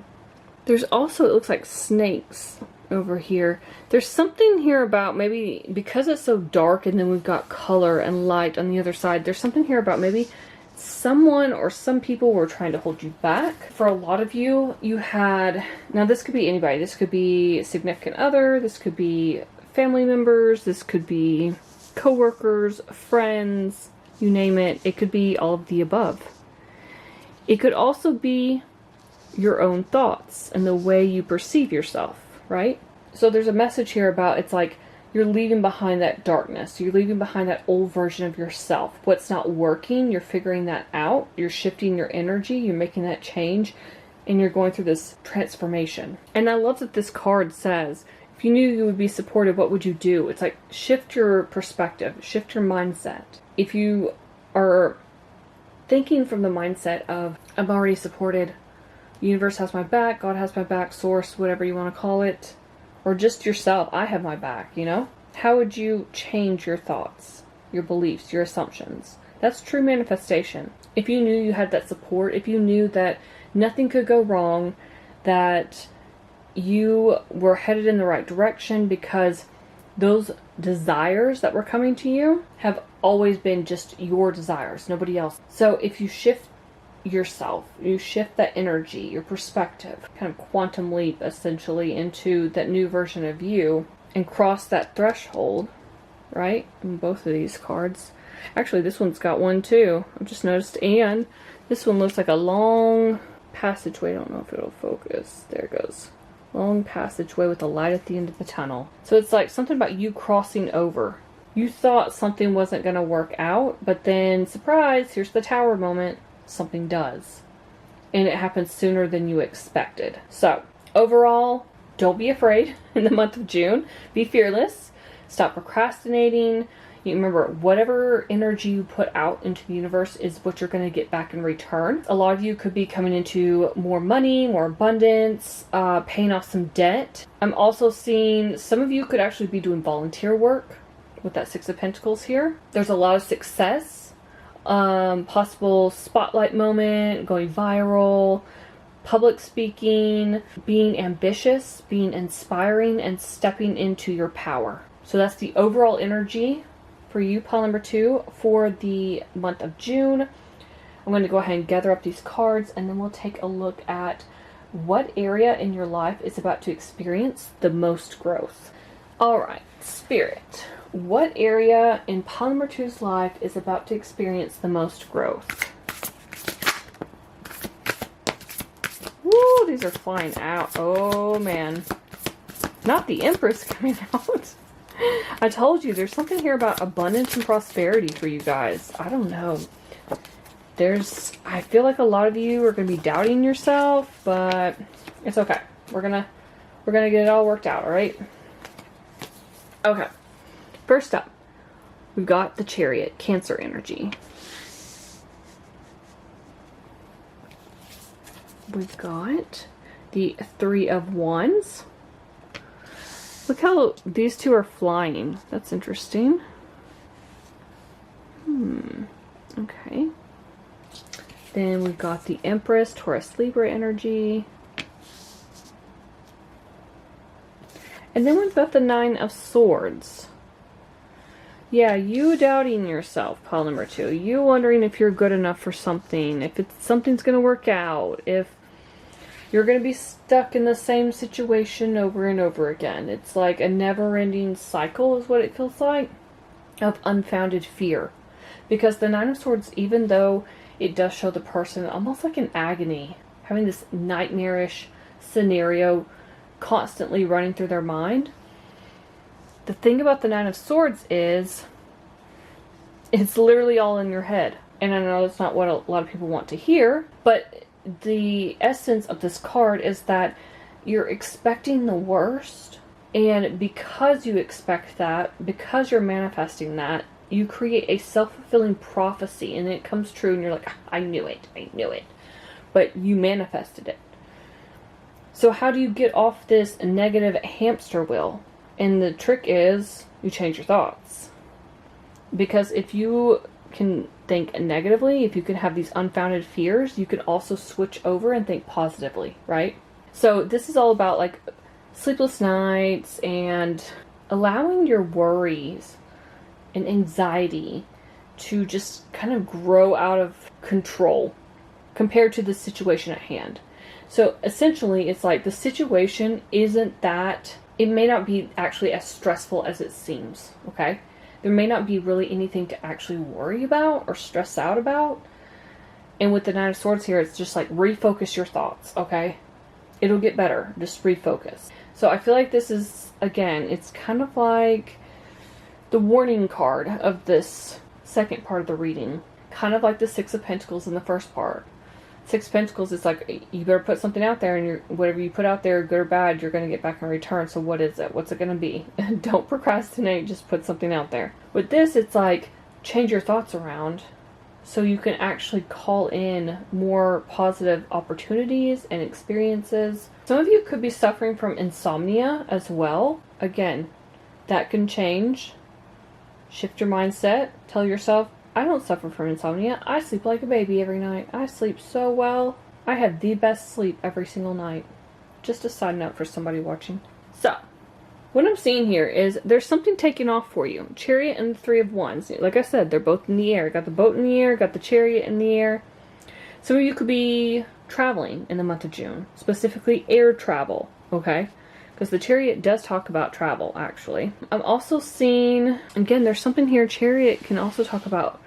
There's also, it looks like snakes over here. There's something here about maybe because it's so dark and then we've got color and light on the other side. There's something here about maybe someone or some people were trying to hold you back. For a lot of you, you had, now this could be anybody. This could be a significant other. This could be family members. This could be coworkers, friends, you name it. It could be all of the above. It could also be your own thoughts and the way you perceive yourself, right? So there's a message here about, it's like you're leaving behind that darkness. You're leaving behind that old version of yourself. What's not working, you're figuring that out. You're shifting your energy. You're making that change. And you're going through this transformation. And I love that this card says, if you knew you would be supported, what would you do? It's like, shift your perspective. Shift your mindset. If you are thinking from the mindset of, I'm already supported, the universe has my back, God has my back, source, whatever you want to call it, or just yourself, I have my back, you know? How would you change your thoughts, your beliefs, your assumptions? That's true manifestation. If you knew you had that support, if you knew that nothing could go wrong, that you were headed in the right direction because those desires that were coming to you have always been just your desires, nobody else. So if you shift yourself, you shift that energy, your perspective, kind of quantum leap essentially into that new version of you and cross that threshold, right? In both of these cards. Actually, this one's got one too. I've just noticed. And this one looks like a long passageway. I don't know if it'll focus. There it goes. Long passageway with a light at the end of the tunnel. So it's like something about you crossing over. You thought something wasn't going to work out, but then, surprise, here's the tower moment. Something does. And it happens sooner than you expected. So, overall, don't be afraid in the month of June. Be fearless. Stop procrastinating. You remember, whatever energy you put out into the universe is what you're going to get back in return. A lot of you could be coming into more money, more abundance, paying off some debt. I'm also seeing some of you could actually be doing volunteer work with that Six of Pentacles here. There's a lot of success. Possible spotlight moment, going viral, public speaking, being ambitious, being inspiring, and stepping into your power. So that's the overall energy for you, pile number 2, for the month of June. I'm going to go ahead and gather up these cards, and then we'll take a look at what area in your life is about to experience the most growth. Alright, Spirit. What area in pile number 2's life is about to experience the most growth? Woo, these are flying out. Oh, man. Not the Empress coming out. I told you, there's something here about abundance and prosperity for you guys. I don't know. I feel like a lot of you are going to be doubting yourself, but it's okay. We're gonna get it all worked out, alright? Okay. First up, we've got the Chariot, Cancer energy. We've got the Three of Wands. Look how these two are flying. That's interesting. Okay. Then we've got the Empress, Taurus, Libra energy. And then we've got the Nine of Swords. Yeah, you doubting yourself, pile number 2. You wondering if you're good enough for something, if something's going to work out, if you're going to be stuck in the same situation over and over again. It's like a never-ending cycle is what it feels like of unfounded fear. Because the Nine of Swords, even though it does show the person almost like in agony, having this nightmarish scenario constantly running through their mind, the thing about the Nine of Swords is it's literally all in your head. And I know that's not what a lot of people want to hear, but the essence of this card is that you're expecting the worst, and because you expect that, because you're manifesting that, you create a self-fulfilling prophecy, and it comes true, and you're like, I knew it, but you manifested it. So how do you get off this negative hamster wheel? And the trick is you change your thoughts. Because if you can think negatively, if you can have these unfounded fears, you can also switch over and think positively, right? So this is all about like sleepless nights and allowing your worries and anxiety to just kind of grow out of control compared to the situation at hand. So essentially, it's like the situation isn't that, it may not be actually as stressful as it seems, okay? There may not be really anything to actually worry about or stress out about. And with the Nine of Swords here, it's just like refocus your thoughts, okay? It'll get better. Just refocus. So I feel like this is, again, it's kind of like the warning card of this second part of the reading. Kind of like the Six of Pentacles in the first part. Six of Pentacles is like, you better put something out there, and whatever you put out there, good or bad, you're going to get back in return. So what is it? What's it going to be? Don't procrastinate, just put something out there. With this, it's like, change your thoughts around so you can actually call in more positive opportunities and experiences. Some of you could be suffering from insomnia as well. Again, that can change. Shift your mindset. Tell yourself, I don't suffer from insomnia. I sleep like a baby every night. I sleep so well. I have the best sleep every single night. Just a side note for somebody watching. So, what I'm seeing here is there's something taking off for you. Chariot and the Three of Wands. Like I said, they're both in the air. Got the boat in the air, got the chariot in the air. Some of you could be traveling in the month of June. Specifically air travel, okay? Because the chariot does talk about travel, actually. I'm also seeing, again, there's something here. Chariot can also talk about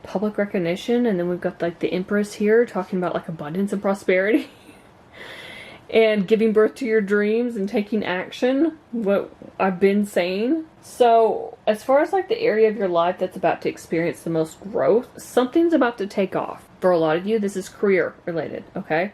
public recognition. And then we've got like the Empress here talking about like abundance and prosperity. And giving birth to your dreams and taking action. What I've been saying. So, as far as like the area of your life that's about to experience the most growth, something's about to take off. For a lot of you, this is career related, okay?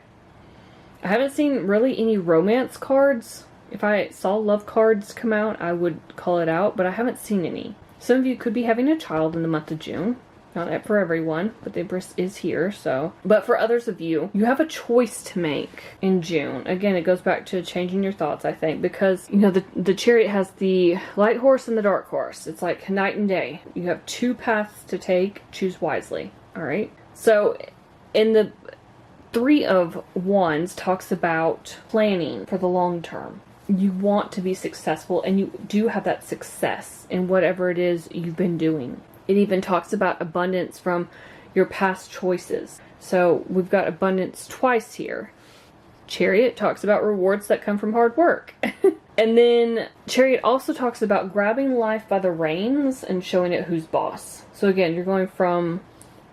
I haven't seen really any romance cards. If I saw love cards come out, I would call it out, but I haven't seen any. Some of you could be having a child in the month of June. Not for everyone, but the Empress is here, so. But for others of you, you have a choice to make in June. Again, it goes back to changing your thoughts, I think, because, you know, the Chariot has the light horse and the dark horse. It's like night and day. You have two paths to take. Choose wisely, all right? So, in the Three of Wands talks about planning for the long term. You want to be successful, and you do have that success in whatever it is you've been doing. It even talks about abundance from your past choices. So we've got abundance twice here. Chariot talks about rewards that come from hard work. And then Chariot also talks about grabbing life by the reins and showing it who's boss. So again, you're going from,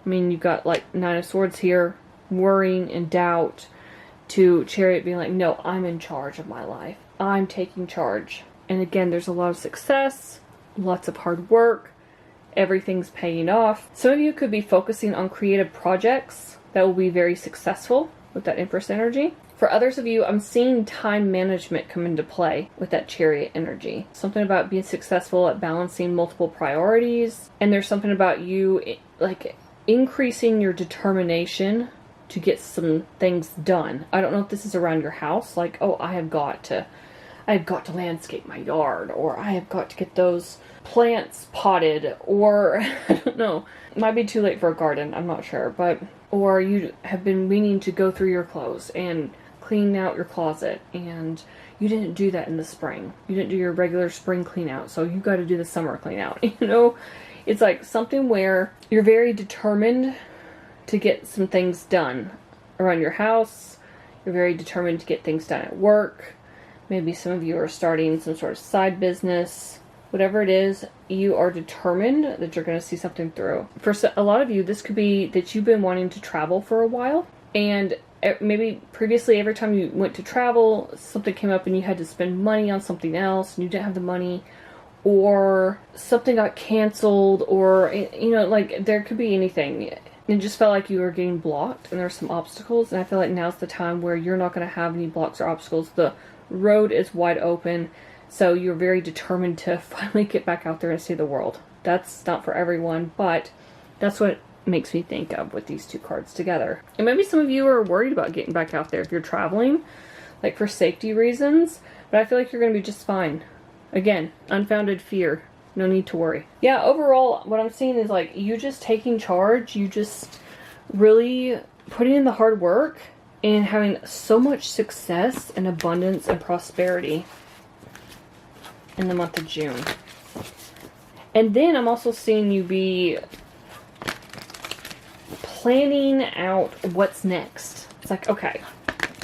I mean, you've got like Nine of Swords here, worrying and doubt, to Chariot being like, no, I'm in charge of my life. I'm taking charge. And again, there's a lot of success, lots of hard work. Everything's paying off. Some of you could be focusing on creative projects that will be very successful with that Empress energy. For others of you, I'm seeing time management come into play with that Chariot energy. Something about being successful at balancing multiple priorities. And there's something about you like increasing your determination to get some things done. I don't know if this is around your house. Like, oh, I have got to landscape my yard, or I have got to get those plants potted, or I don't know, it might be too late for a garden, I'm not sure, but or you have been meaning to go through your clothes and clean out your closet, and you didn't do that in the spring. You didn't do your regular spring clean out, so you got to do the summer clean out. You know, it's like something where you're very determined to get some things done around your house. You're very determined to get things done at work. Maybe some of you are starting some sort of side business. Whatever it is, you are determined that you're going to see something through. For a lot of you, this could be that you've been wanting to travel for a while. And maybe previously, every time you went to travel, something came up and you had to spend money on something else and you didn't have the money. Or something got canceled, or, you know, like there could be anything. It just felt like you were getting blocked and there's some obstacles. And I feel like now's the time where you're not going to have any blocks or obstacles. The road is wide open. So you're very determined to finally get back out there and see the world. That's not for everyone, but that's what it makes me think of with these two cards together. And maybe some of you are worried about getting back out there if you're traveling, like for safety reasons. But I feel like you're going to be just fine. Again, unfounded fear. No need to worry. Yeah, overall, what I'm seeing is like you just taking charge. You just really putting in the hard work and having so much success and abundance and prosperity in the month of June. And then I'm also seeing you be planning out what's next. It's like, okay,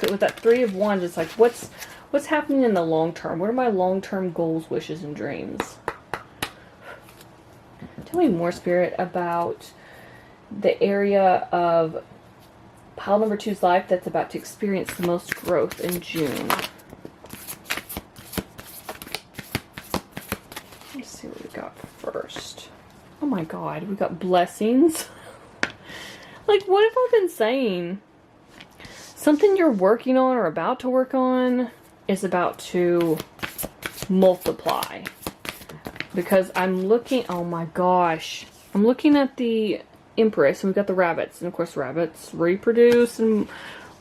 with that Three of Wands, it's like, what's happening in the long term? What are my long-term goals, wishes, and dreams? Tell me more, Spirit, about the area of pile number 2's life that's about to experience the most growth in June. Let's see what we got first. Oh my God, we got blessings. Like, what have I been saying? Something you're working on or about to work on is about to multiply. Because I'm looking, oh my gosh, I'm looking at the Empress, and we've got the rabbits, and of course rabbits reproduce and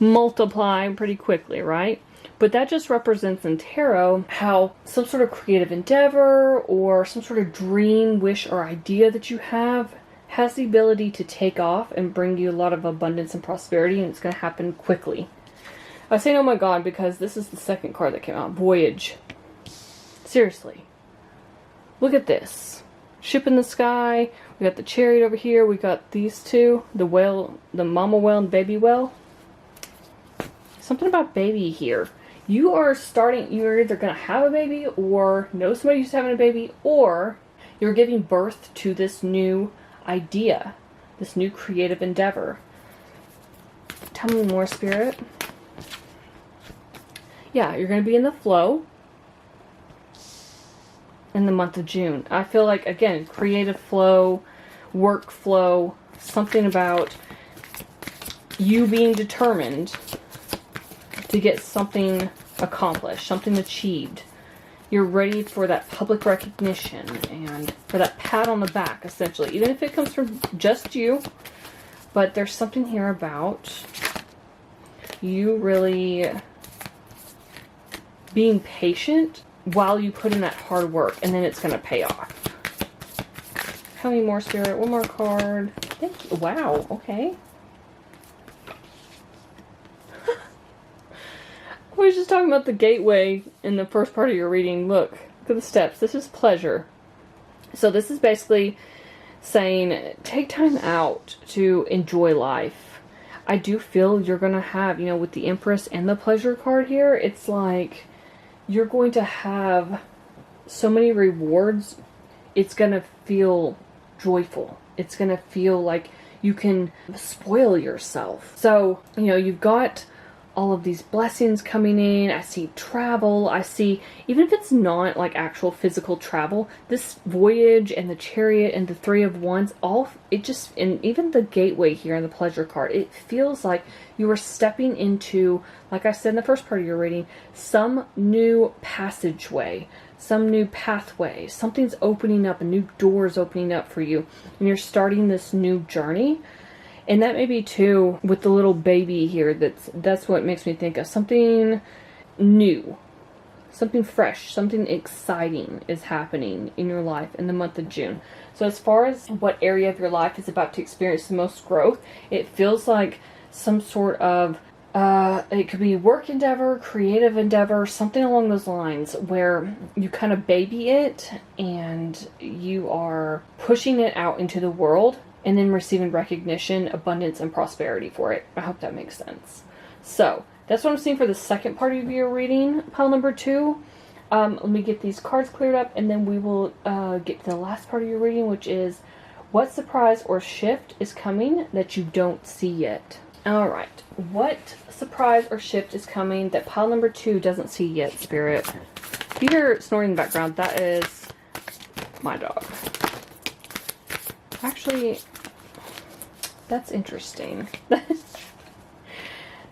multiply pretty quickly, right? But that just represents in tarot how some sort of creative endeavor or some sort of dream, wish, or idea that you have has the ability to take off and bring you a lot of abundance and prosperity, and it's going to happen quickly. I was saying, oh my God, because this is the second card that came out, Voyage. Seriously. Look at this. Ship in the sky. We got the Chariot over here. We got these two. The whale, the mama whale and baby whale. Something about baby here. You are starting, you're either going to have a baby or know somebody who's having a baby, or you're giving birth to this new idea, this new creative endeavor. Tell me more, Spirit. Yeah, you're going to be in the flow in the month of June. I feel like, again, creative flow, work flow, something about you being determined to get something accomplished, something achieved. You're ready for that public recognition and for that pat on the back, essentially. Even if it comes from just you. But there's something here about you really being patient while you put in that hard work, and then it's going to pay off. Tell me more, Spirit. One more card. Thank you. Wow. Okay. I was just talking about the gateway in the first part of your reading. Look at the steps. This is pleasure. So this is basically saying take time out to enjoy life. I do feel you're going to have, you know, with the Empress and the pleasure card here, it's like you're going to have so many rewards. It's going to feel joyful. It's going to feel like you can spoil yourself. So, you know, you've got all of these blessings coming in. I see travel. I see, even if it's not like actual physical travel, this Voyage and the Chariot and the Three of Wands, it just, and even the gateway here in the pleasure card, it feels like you are stepping into, like I said in the first part of your reading, some new passageway, some new pathway. Something's opening up, a new door is opening up for you, and you're starting this new journey. And that may be too with the little baby here. That's what makes me think of something new, something fresh, something exciting is happening in your life in the month of June. So as far as what area of your life is about to experience the most growth, it feels like some sort of it could be work endeavor, creative endeavor, something along those lines where you kind of baby it and you are pushing it out into the world, and then receiving recognition, abundance, and prosperity for it. I hope that makes sense. So, that's what I'm seeing for the second part of your reading, pile number 2. Let me get these cards cleared up, and then we will get to the last part of your reading, which is what surprise or shift is coming that you don't see yet. Alright, what surprise or shift is coming that pile number 2 doesn't see yet, Spirit? If you hear snoring in the background, that is my dog. Actually, that's interesting. That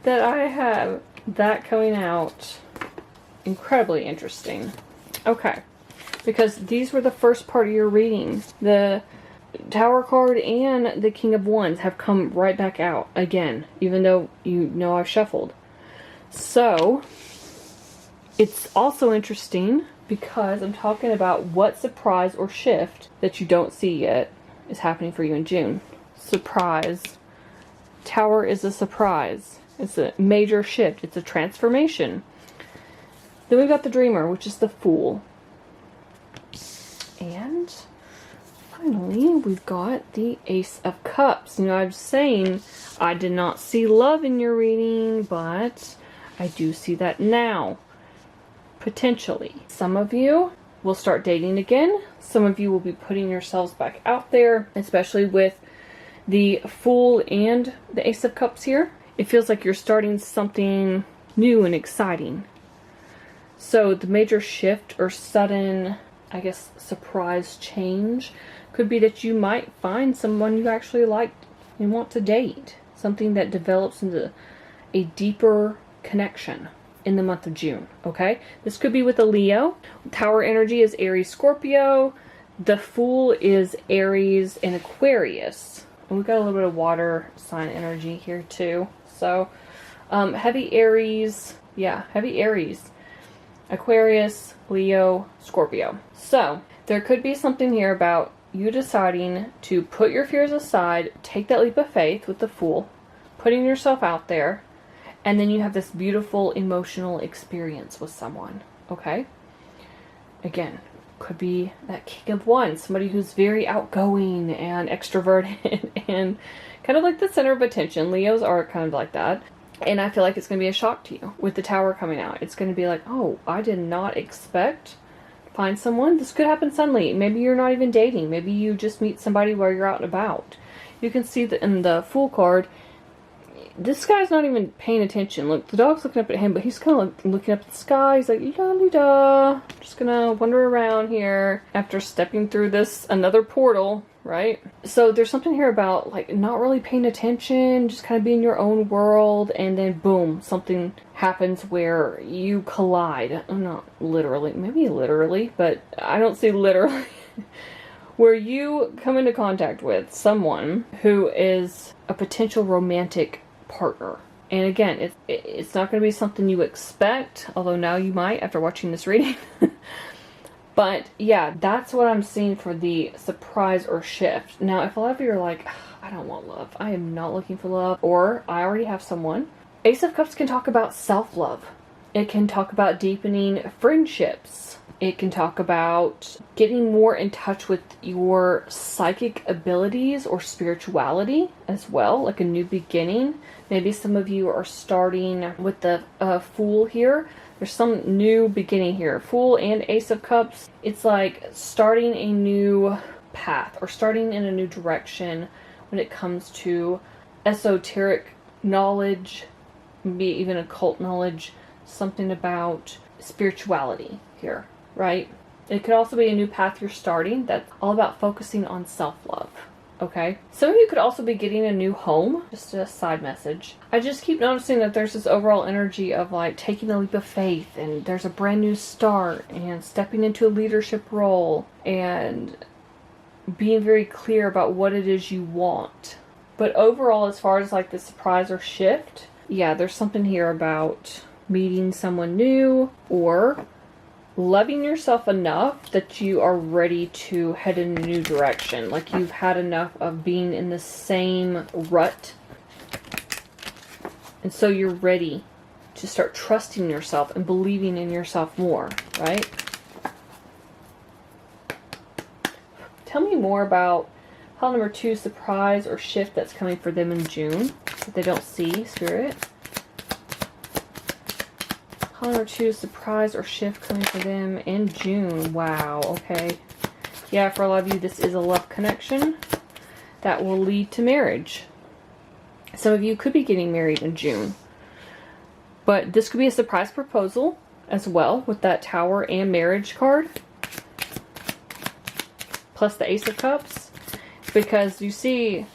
I have that coming out. Incredibly interesting. Okay. Because these were the first part of your reading. The Tower card and the King of Wands have come right back out again. Even though you know I've shuffled. So, it's also interesting because I'm talking about what surprise or shift that you don't see yet is happening for you in June. Surprise. Tower is a surprise. It's a major shift. It's a transformation. Then we've got the Dreamer, which is the Fool. And finally, we've got the Ace of Cups. You know, I was saying I did not see love in your reading, but I do see that now. Potentially. Some of you will start dating again. Some of you will be putting yourselves back out there, especially with the Fool and the Ace of Cups here. It feels like you're starting something new and exciting. So the major shift or sudden, I guess, surprise change could be that you might find someone you actually like and want to date. Something that develops into a deeper connection in the month of June, okay? This could be with a Leo. Tower energy is Aries, Scorpio. The Fool is Aries and Aquarius. And we've got a little bit of water sign energy here too. So, heavy Aries, heavy Aries. Aquarius, Leo, Scorpio. So, there could be something here about you deciding to put your fears aside, take that leap of faith with the Fool, putting yourself out there, and then you have this beautiful emotional experience with someone, okay? Again, could be that King of Wands, somebody who's very outgoing and extroverted and kind of like the center of attention. Leos are kind of like that. And I feel like it's going to be a shock to you with the Tower coming out. It's going to be like, oh, I did not expect to find someone. This could happen suddenly. Maybe you're not even dating. Maybe you just meet somebody while you're out and about. You can see that in the Fool card, this guy's not even paying attention. Look, the dog's looking up at him, but he's kind of looking up at the sky. He's like, da-da-da. Just gonna wander around here after stepping through this, another portal, right? So there's something here about, like, not really paying attention, just kind of being your own world, and then boom, something happens where you collide. Not literally, maybe literally, but I don't see literally. Where you come into contact with someone who is a potential romantic partner. And again, it's not going to be something you expect, although now you might after watching this reading. But yeah, that's what I'm seeing for the surprise or shift. Now, if a lot of you are like, I don't want love, I am not looking for love, or I already have someone, Ace of Cups can talk about self-love. It can talk about deepening friendships. It can talk about getting more in touch with your psychic abilities or spirituality as well, like a new beginning. Maybe some of you are starting with the Fool here. There's some new beginning here. Fool and Ace of Cups. It's like starting a new path or starting in a new direction when it comes to esoteric knowledge, maybe even occult knowledge, something about spirituality here, right? It could also be a new path you're starting that's all about focusing on self-love. Okay. Some of you could also be getting a new home. Just a side message. I just keep noticing that there's this overall energy of like taking a leap of faith, and there's a brand new start and stepping into a leadership role and being very clear about what it is you want. But overall, as far as like the surprise or shift, yeah, there's something here about meeting someone new or loving yourself enough that you are ready to head in a new direction. Like you've had enough of being in the same rut. And so you're ready to start trusting yourself and believing in yourself more, right? Tell me more about pile number 2, surprise or shift that's coming for them in June that they don't see, Spirit. Pile number 2, surprise or shift coming for them in June. Wow, okay. Yeah, for a lot of you, this is a love connection that will lead to marriage. Some of you could be getting married in June. But this could be a surprise proposal as well with that Tower and marriage card. Plus the Ace of Cups. Because you see,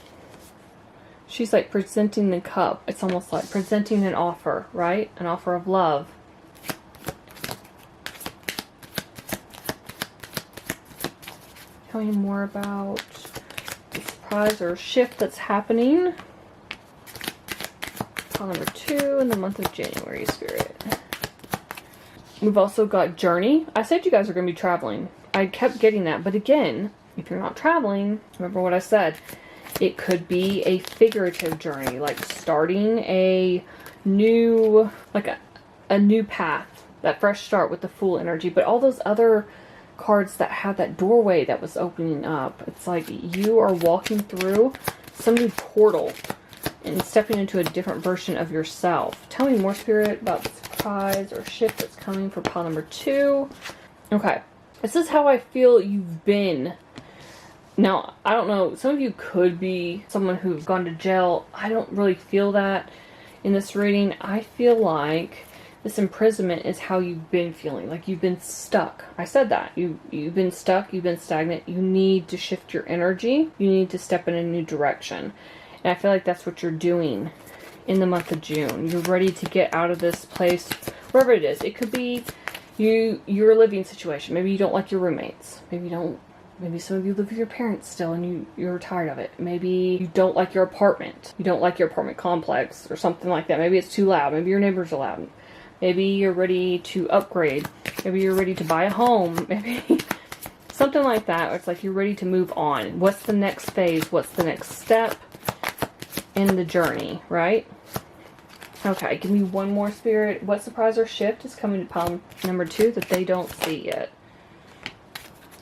she's like presenting the cup. It's almost like presenting an offer, right? An offer of love. Tell me more about the surprise or shift that's happening. Pile number 2 in the month of January, Spirit. We've also got journey. I said you guys are going to be traveling. I kept getting that. But again, if you're not traveling, remember what I said. It could be a figurative journey, like starting a new, like a new path, that fresh start with the Fool energy. But all those other cards that have that doorway that was opening up, it's like you are walking through some new portal and stepping into a different version of yourself. Tell me more, Spirit, about the surprise or shift that's coming for pile number 2. Okay. This is how I feel you've been. Now, I don't know. Some of you could be someone who's gone to jail. I don't really feel that in this reading. I feel like this imprisonment is how you've been feeling. Like you've been stuck. I said that. You've been stuck. You've been stagnant. You need to shift your energy. You need to step in a new direction. And I feel like that's what you're doing in the month of June. You're ready to get out of this place, wherever it is. It could be your living situation. Maybe you don't like your roommates. Maybe some of you live with your parents still and you're tired of it. Maybe you don't like your apartment. You don't like your apartment complex or something like that. Maybe it's too loud. Maybe your neighbors are loud. Maybe you're ready to upgrade. Maybe you're ready to buy a home. Maybe something like that. It's like you're ready to move on. What's the next phase? What's the next step in the journey, right? Okay, give me one more, Spirit. What surprise or shift is coming to pile number 2 that they don't see yet?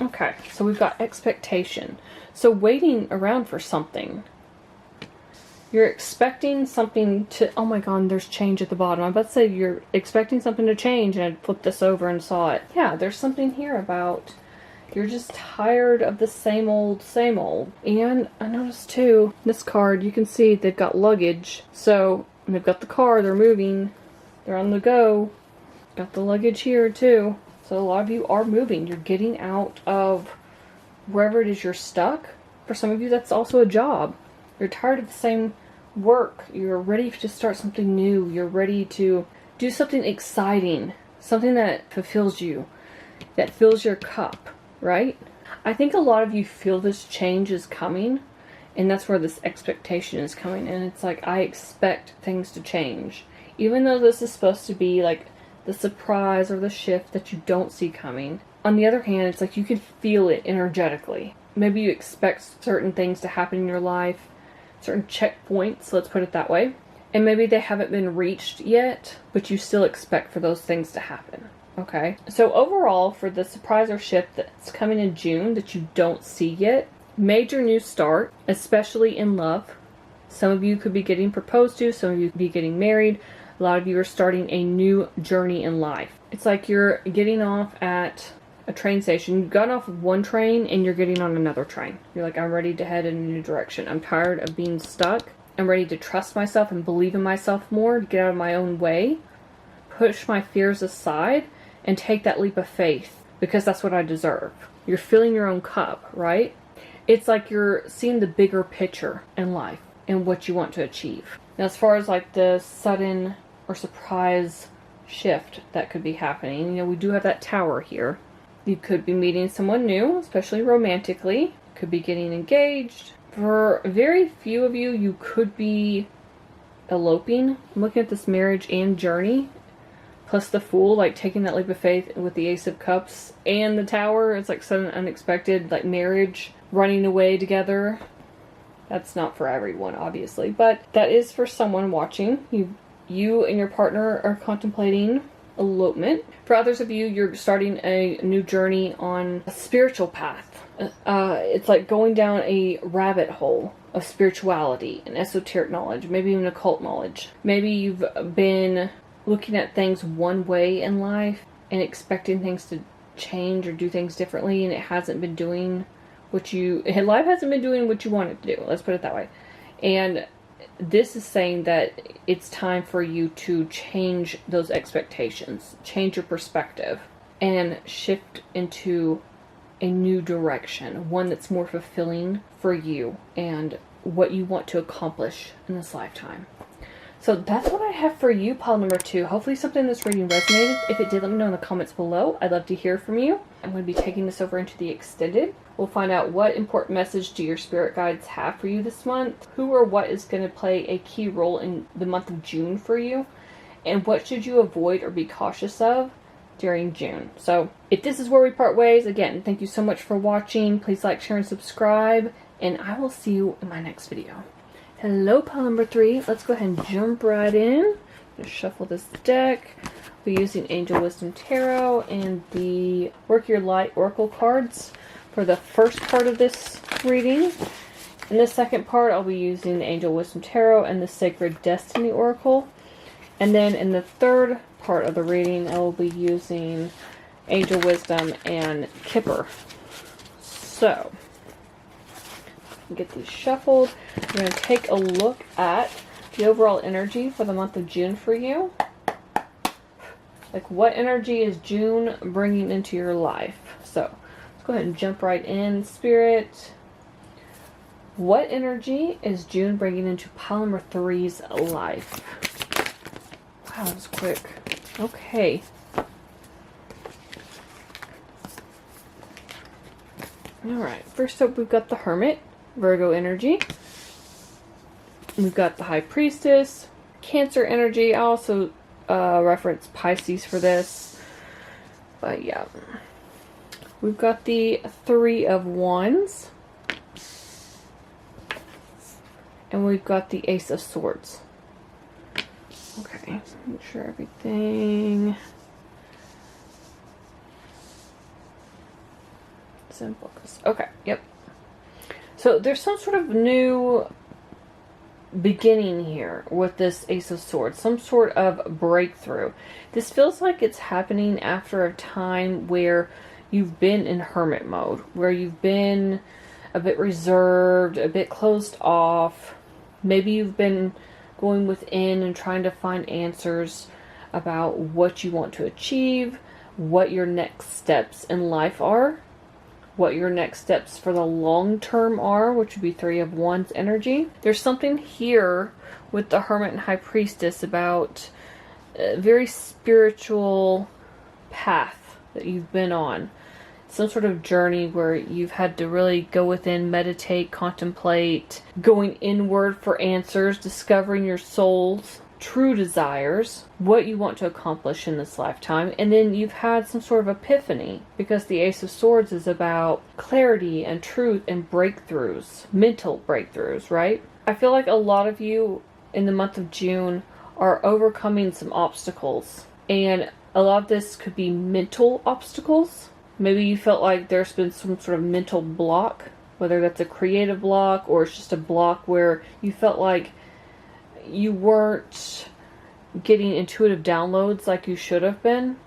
Okay, so we've got expectation. So waiting around for something. You're expecting something to... Oh my god, there's change at the bottom. I'm about to say you're expecting something to change, and I flipped this over and saw it. Yeah, there's something here about... You're just tired of the same old, same old. And I noticed too, this card, you can see they've got luggage. So, they've got the car, they're moving. They're on the go. Got the luggage here too. So a lot of you are moving. You're getting out of wherever it is you're stuck. For some of you, that's also a job. You're tired of the same work. You're ready to start something new. You're ready to do something exciting. Something that fulfills you. That fills your cup. Right? I think a lot of you feel this change is coming, and that's where this expectation is coming. And it's like, I expect things to change. Even though this is supposed to be like the surprise or the shift that you don't see coming. On the other hand, it's like you can feel it energetically. Maybe you expect certain things to happen in your life, certain checkpoints, let's put it that way. And maybe they haven't been reached yet, but you still expect for those things to happen. Okay, so overall, for the surprise or shift that's coming in June that you don't see yet, major new start, especially in love. Some of you could be getting proposed to, some of you could be getting married. A lot of you are starting a new journey in life. It's like you're getting off at a train station. You've gotten off of one train and you're getting on another train. You're like, I'm ready to head in a new direction. I'm tired of being stuck. I'm ready to trust myself and believe in myself more, to get out of my own way, push my fears aside, and take that leap of faith, because that's what I deserve. You're filling your own cup, right? It's like you're seeing the bigger picture in life and what you want to achieve. Now, as far as like the sudden or surprise shift that could be happening, we do have that Tower here. You could be meeting someone new, especially romantically. Could be getting engaged. For very few of you, you could be eloping. I'm looking at this marriage and journey. Plus the Fool, like taking that leap of faith with the Ace of Cups and the Tower. It's like sudden unexpected, like marriage, running away together. That's not for everyone, obviously, but that is for someone watching. You and your partner are contemplating elopement. For others of you, you're starting a new journey on a spiritual path. It's like going down a rabbit hole of spirituality and esoteric knowledge, maybe even occult knowledge. Maybe you've been looking at things one way in life and expecting things to change or do things differently, and life hasn't been doing what you want it to do. Let's put it that way. And this is saying that it's time for you to change those expectations, change your perspective, and shift into a new direction, one that's more fulfilling for you and what you want to accomplish in this lifetime. So that's what I have for you, pile number 2. Hopefully something in this reading resonated. If it did, let me know in the comments below. I'd love to hear from you. I'm going to be taking this over into the extended. We'll find out what important message do your spirit guides have for you this month, who or what is going to play a key role in the month of June for you, and what should you avoid or be cautious of during June. So if this is where we part ways, again, thank you so much for watching. Please like, share, and subscribe, and I will see you in my next video. Hello, pile number 3. Let's go ahead and jump right in. Just shuffle this deck. We're using Angel Wisdom Tarot and the Work Your Light Oracle cards for the first part of this reading. In the second part, I'll be using the Angel Wisdom Tarot and the Sacred Destiny Oracle. And then in the third part of the reading, I will be using Angel Wisdom and Kipper. So, get these shuffled. We're going to take a look at the overall energy for the month of June for you. Like, what energy is June bringing into your life? So, let's go ahead and jump right in, Spirit. What energy is June bringing into pile number 3's life? Wow, that was quick. Okay. Alright, first up we've got the Hermit, Virgo energy. We've got the High Priestess, Cancer energy. I also reference Pisces for this. But yeah. We've got the Three of Wands. And we've got the Ace of Swords. Okay, make sure everything is in focus. Okay, yep. So there's some sort of new beginning here with this Ace of Swords. Some sort of breakthrough. This feels like it's happening after a time where you've been in hermit mode. Where you've been a bit reserved, a bit closed off. Maybe you've been going within and trying to find answers about what you want to achieve, what your next steps in life are, what your next steps for the long term are, which would be Three of Wands energy. There's something here with the Hermit and High Priestess about a very spiritual path that you've been on. Some sort of journey where you've had to really go within, meditate, contemplate, going inward for answers, discovering your soul's true desires, what you want to accomplish in this lifetime, and then you've had some sort of epiphany, because the Ace of Swords is about clarity and truth and breakthroughs, mental breakthroughs, right? I feel like a lot of you in the month of June are overcoming some obstacles, and a lot of this could be mental obstacles. Maybe you felt like there's been some sort of mental block, whether that's a creative block or it's just a block where you felt like you weren't getting intuitive downloads like you should have been,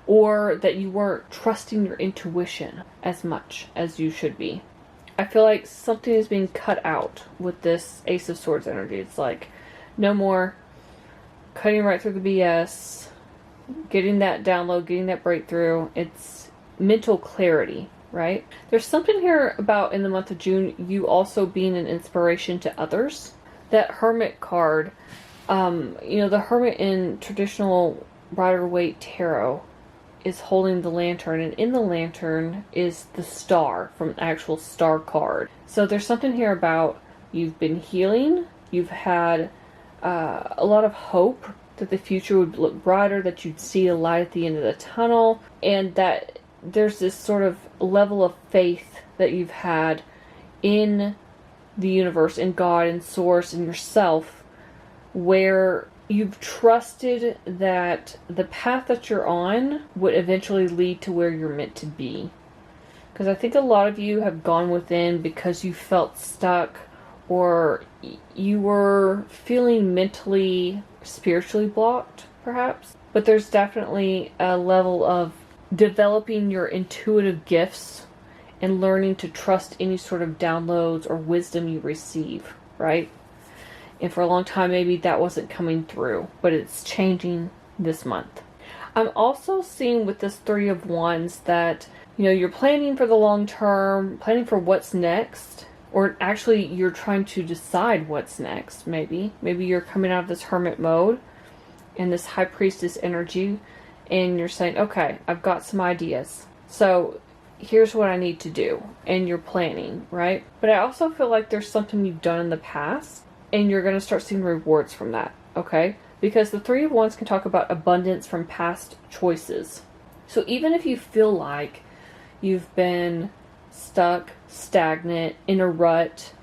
or that you weren't trusting your intuition as much as you should be. I feel like something is being cut out with this Ace of Swords energy. It's like, no more cutting right through the BS, getting that download, getting that breakthrough. It's mental clarity, right? There's something here about, in the month of June, you also being an inspiration to others. That Hermit card, the Hermit in traditional Rider-Waite Tarot is holding the lantern, and in the lantern is the star from the actual star card. So there's something here about you've been healing, you've had a lot of hope that the future would look brighter, that you'd see a light at the end of the tunnel, and that there's this sort of level of faith that you've had in the universe, in God, in Source, in yourself, where you've trusted that the path that you're on would eventually lead to where you're meant to be. Because I think a lot of you have gone within because you felt stuck, or you were feeling mentally, spiritually blocked, perhaps. But there's definitely a level of developing your intuitive gifts and learning to trust any sort of downloads or wisdom you receive, right? And for a long time, maybe that wasn't coming through, but it's changing this month. I'm also seeing with this Three of Wands that, you're planning for the long term, planning for what's next, or actually you're trying to decide what's next, maybe. Maybe you're coming out of this hermit mode and this High Priestess energy, and you're saying, okay, I've got some ideas. So here's what I need to do. And you're planning, right? But I also feel like there's something you've done in the past, and you're going to start seeing rewards from that, okay? Because the Three of Wands can talk about abundance from past choices. So even if you feel like you've been stuck, stagnant, in a rut,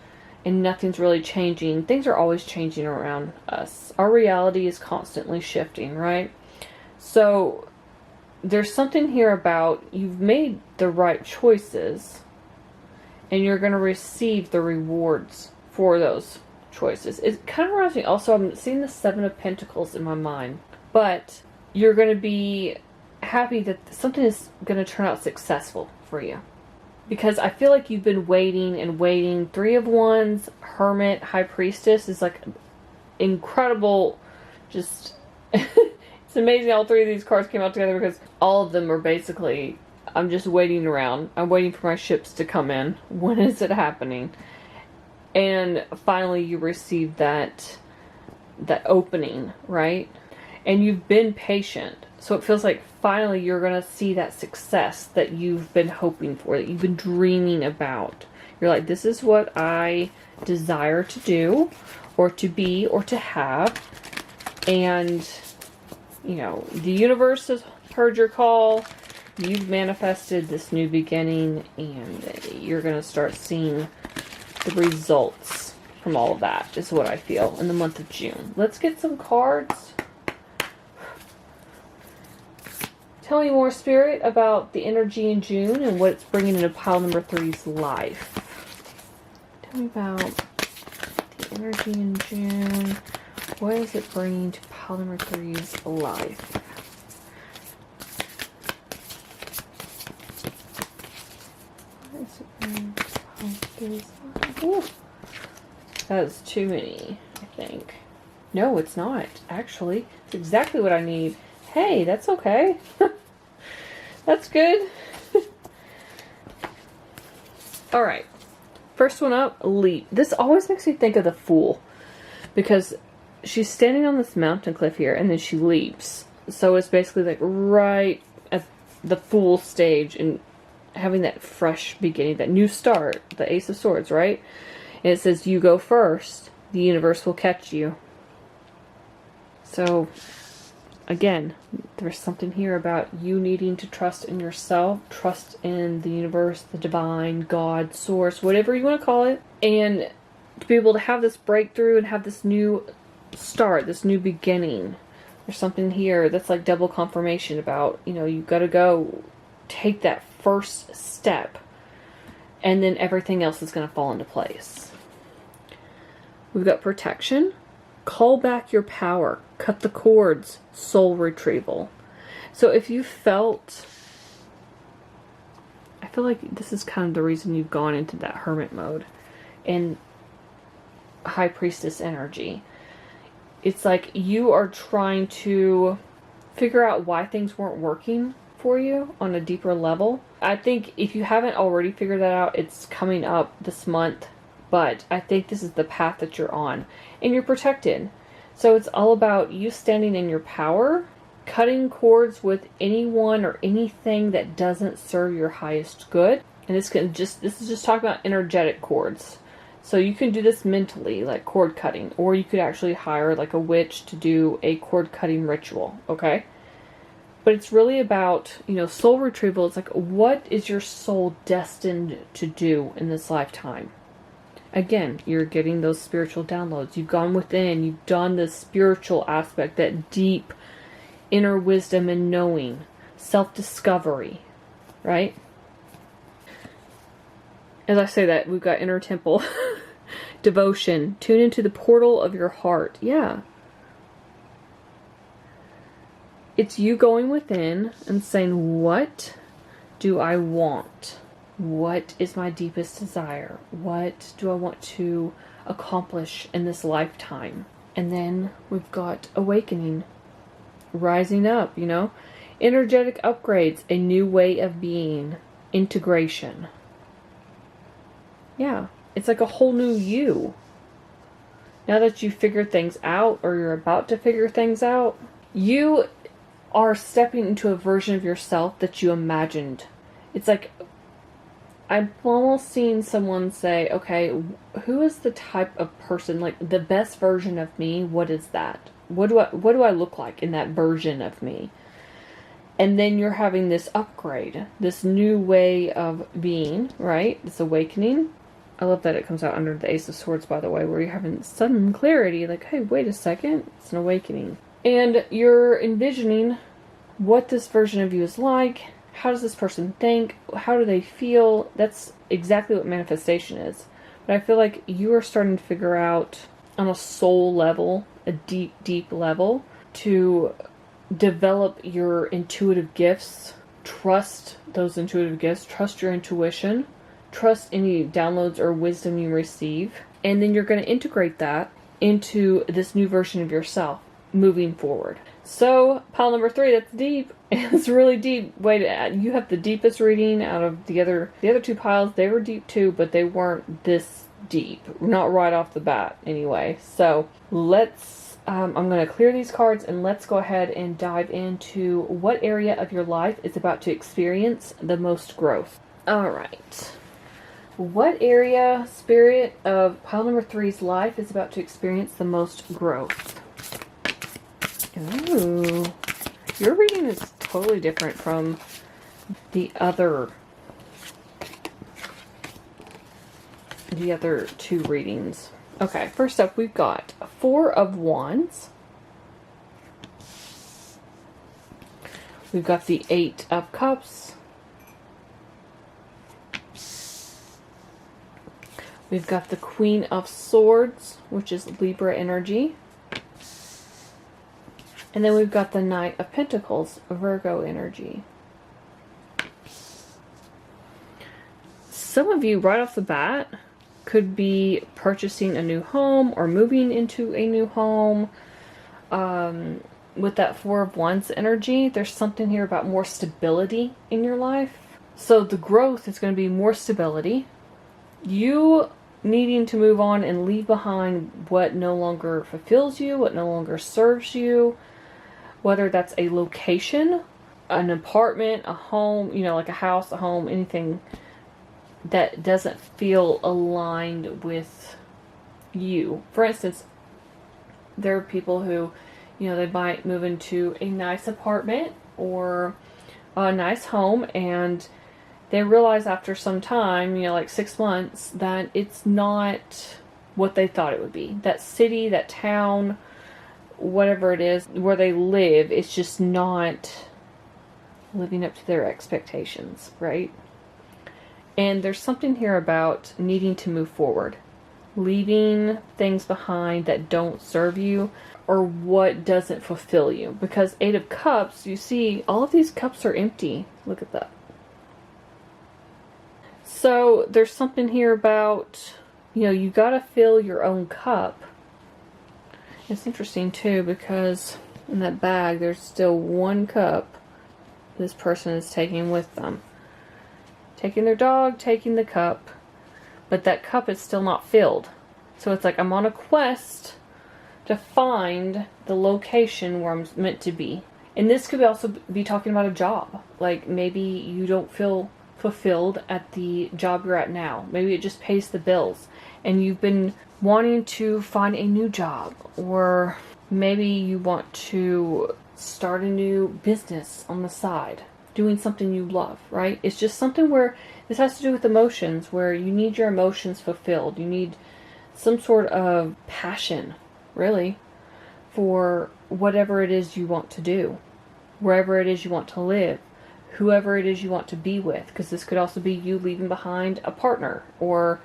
and nothing's really changing. Things are always changing around us. Our reality is constantly shifting, right? So there's something here about you've made the right choices and you're going to receive the rewards for those choices. It kind of reminds me, also, I'm seeing the Seven of Pentacles in my mind, but you're going to be happy that something is going to turn out successful for you. Because I feel like you've been waiting and waiting. Three of Wands, Hermit, High Priestess is like incredible. Just, it's amazing all three of these cards came out together, because all of them are basically, I'm just waiting around. I'm waiting for my ships to come in. When is it happening? And finally you receive that opening, right? And you've been patient. So it feels like finally you're going to see that success that you've been hoping for, that you've been dreaming about. You're like, this is what I desire to do, or to be, or to have. And, you know, the universe has heard your call. You've manifested this new beginning, and you're going to start seeing the results from all of that, is what I feel, in the month of June. Let's get some cards. Tell me more, Spirit, about the energy in June and what it's bringing into pile number 3's life. Tell me about the energy in June. What is it bringing to pile number 3's life? What is it bringing to pile number 3's life? Ooh. That's too many, I think. No, it's not, actually. It's exactly what I need. Hey, that's okay. That's good. Alright. First one up, leap. This always makes me think of the Fool. Because she's standing on this mountain cliff here, and then she leaps. So it's basically like right at the Fool stage, and having that fresh beginning, that new start, the Ace of Swords, right? And it says, you go first. The universe will catch you. So, again, there's something here about you needing to trust in yourself, trust in the universe, the divine, God, source, whatever you want to call it. And to be able to have this breakthrough and have this new start, this new beginning. There's something here that's like double confirmation about, you know, you've got to go take that first step, and then everything else is going to fall into place. We've got protection. Call back your power. Cut the cords. Soul retrieval. So if you felt... I feel like this is kind of the reason you've gone into that hermit mode. And High Priestess energy. It's like you are trying to figure out why things weren't working for you on a deeper level. I think if you haven't already figured that out, it's coming up this month. But I think this is the path that you're on. And you're protected. So it's all about you standing in your power, cutting cords with anyone or anything that doesn't serve your highest good. And this is just talking about energetic cords. So you can do this mentally, like cord cutting. Or you could actually hire like a witch to do a cord cutting ritual. Okay? But it's really about, you know, soul retrieval. It's like, what is your soul destined to do in this lifetime? Again, you're getting those spiritual downloads. You've gone within. You've done the spiritual aspect, that deep inner wisdom and knowing. Self-discovery. Right? As I say that, we've got inner temple. Devotion. Tune into the portal of your heart. Yeah. It's you going within and saying, what do I want? What is my deepest desire? What do I want to accomplish in this lifetime? And then we've got awakening, rising up, you know, energetic upgrades, a new way of being, integration. Yeah, it's like a whole new you. Now that you figured things out, or you're about to figure things out, you are stepping into a version of yourself that you imagined. It's like, I'm almost seeing someone say, okay, who is the type of person, like the best version of me? What is that? What do I look like in that version of me? And then you're having this upgrade, this new way of being, right? This awakening. I love that it comes out under the Ace of Swords, by the way, where you're having sudden clarity, like, hey, wait a second, it's an awakening. And you're envisioning what this version of you is like. How does this person think? How do they feel? That's exactly what manifestation is. But I feel like you are starting to figure out on a soul level, a deep, deep level, to develop your intuitive gifts. Trust those intuitive gifts. Trust your intuition. Trust any downloads or wisdom you receive. And then you're going to integrate that into this new version of yourself moving forward. So, pile number 3, that's deep. It's really deep. Way to add. You have the deepest reading out of the other 2 piles. They were deep too, but they weren't this deep. Not right off the bat, anyway. So, let's, I'm going to clear these cards and let's go ahead and dive into what area of your life is about to experience the most growth. Alright. What area, Spirit, of pile number 3's life is about to experience the most growth? Ooh. Your reading is totally different from the other 2 readings. Okay, first up we've got 4 of Wands. We've got the 8 of Cups. We've got the Queen of Swords, which is Libra energy. And then we've got the Knight of Pentacles, Virgo energy. Some of you, right off the bat, could be purchasing a new home or moving into a new home. With that 4 of Wands energy, there's something here about more stability in your life. So the growth is going to be more stability. You needing to move on and leave behind what no longer fulfills you, what no longer serves you. Whether that's a location, an apartment, a home, you know, like a house, a home, anything that doesn't feel aligned with you. For instance, there are people who, you know, they might move into a nice apartment or a nice home and they realize after some time, you know, like 6 months, that it's not what they thought it would be. That city, that town, whatever it is where they live, it's just not living up to their expectations, right? And there's something here about needing to move forward, leaving things behind that don't serve you or what doesn't fulfill you. Because 8 of Cups, you see all of these cups are empty. Look at that. So there's something here about, you know, you gotta fill your own cup. It's interesting too because in that bag there's still 1 cup this person is taking with them. Taking their dog, taking the cup, but that cup is still not filled. So it's like I'm on a quest to find the location where I'm meant to be. And this could also be talking about a job. Like maybe you don't feel fulfilled at the job you're at now. Maybe it just pays the bills and you've been wanting to find a new job, or maybe you want to start a new business on the side, doing something you love, right? It's just something where this has to do with emotions, where you need your emotions fulfilled. You need some sort of passion, really, for whatever it is you want to do, wherever it is you want to live, whoever it is you want to be with, because this could also be you leaving behind a partner or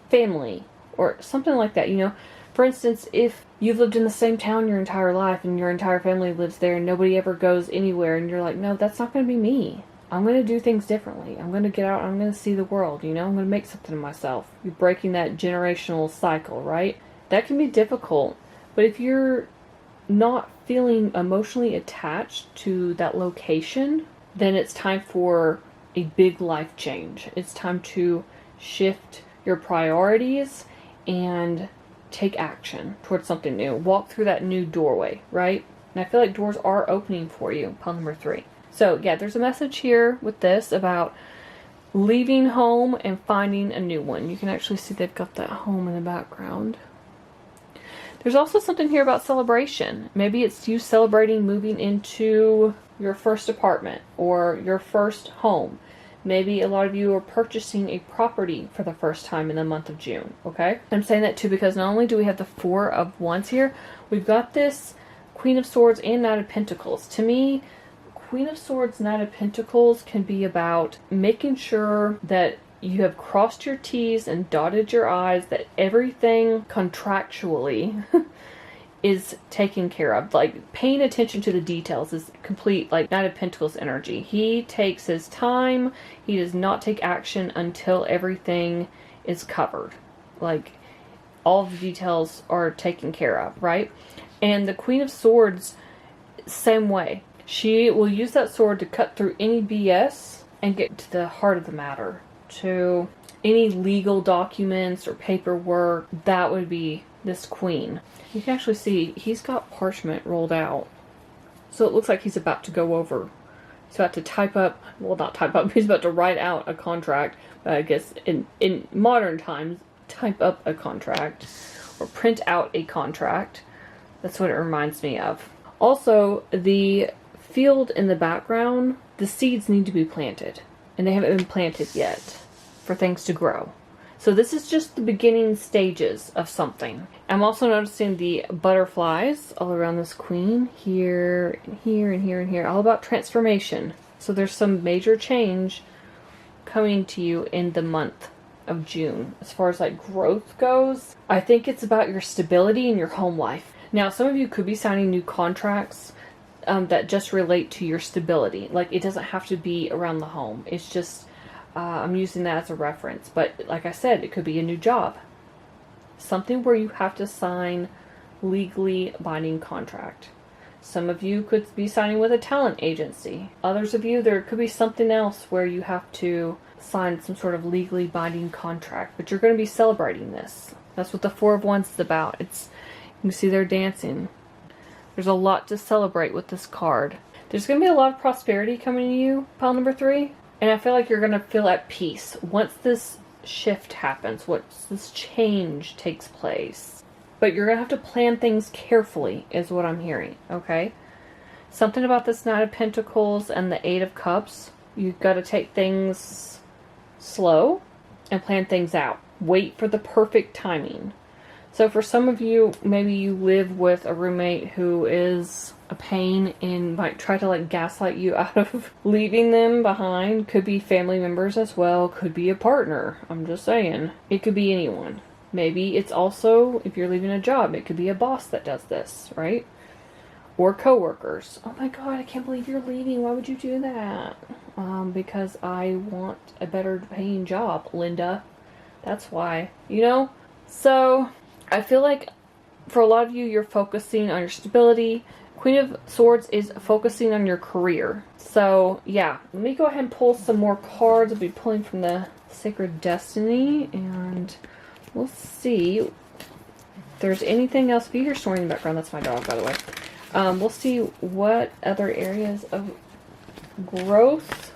family or something like that, you know. For instance, if you've lived in the same town your entire life and your entire family lives there and nobody ever goes anywhere and you're like, no, that's not going to be me. I'm going to do things differently. I'm going to get out. I'm going to see the world, you know. I'm going to make something of myself. You're breaking that generational cycle, right? That can be difficult. But if you're not feeling emotionally attached to that location, then it's time for a big life change. It's time to shift your priorities and take action towards something new. Walk through that new doorway, right? And I feel like doors are opening for you, pile number 3. So yeah, there's a message here with this about leaving home and finding a new one. You can actually see they've got that home in the background. There's also something here about celebration. Maybe it's you celebrating moving into your first apartment or your first home. Maybe a lot of you are purchasing a property for the first time in the month of June, okay? I'm saying that too because not only do we have the Four of Wands here, we've got this Queen of Swords and Knight of Pentacles. To me, Queen of Swords, Knight of Pentacles can be about making sure that you have crossed your T's and dotted your I's, that everything contractually is taken care of. Like, paying attention to the details is complete, like, Knight of Pentacles energy. He takes his time. He does not take action until everything is covered. Like, all of the details are taken care of, right? And the Queen of Swords, same way. She will use that sword to cut through any BS and get to the heart of the matter. To any legal documents or paperwork, that would be this queen. You can actually see he's got parchment rolled out. So it looks like he's about to go over. He's about to type up, well, not type up, he's about to write out a contract. But I guess in modern times, type up a contract or print out a contract. That's what it reminds me of. Also, the field in the background, the seeds need to be planted. And they haven't been planted yet for things to grow. So this is just the beginning stages of something. I'm also noticing the butterflies all around this queen. Here, and here, and here, and here. All about transformation. So there's some major change coming to you in the month of June. As far as like growth goes, I think it's about your stability in your home life. Now, some of you could be signing new contracts that just relate to your stability. Like, it doesn't have to be around the home. It's just, I'm using that as a reference. But like I said, it could be a new job. Something where you have to sign legally binding contract. Some of you could be signing with a talent agency. Others of you, there could be something else where you have to sign some sort of legally binding contract. But you're going to be celebrating this. That's what the Four of Wands is about. It's, you can see they're dancing. There's a lot to celebrate with this card. There's going to be a lot of prosperity coming to you, pile number 3. And I feel like you're going to feel at peace once this shift happens, once this change takes place. But you're going to have to plan things carefully, is what I'm hearing, okay? Something about this Knight of Pentacles and the Eight of Cups. You've got to take things slow and plan things out. Wait for the perfect timing. So for some of you, maybe you live with a roommate who is a pain and might try to like gaslight you out of leaving them behind. Could be family members as well. Could be a partner. I'm just saying. It could be anyone. Maybe it's also, if you're leaving a job, it could be a boss that does this, right? Or coworkers. Oh my god, I can't believe you're leaving. Why would you do that? Because I want a better paying job, Linda. That's why. You know? So I feel like for a lot of you, you're focusing on your stability. Queen of Swords is focusing on your career. So, yeah. Let me go ahead and pull some more cards. I'll be pulling from the Sacred Destiny. And we'll see if there's anything else. If you hear snoring in the background, that's my dog, by the way. We'll see what other areas of growth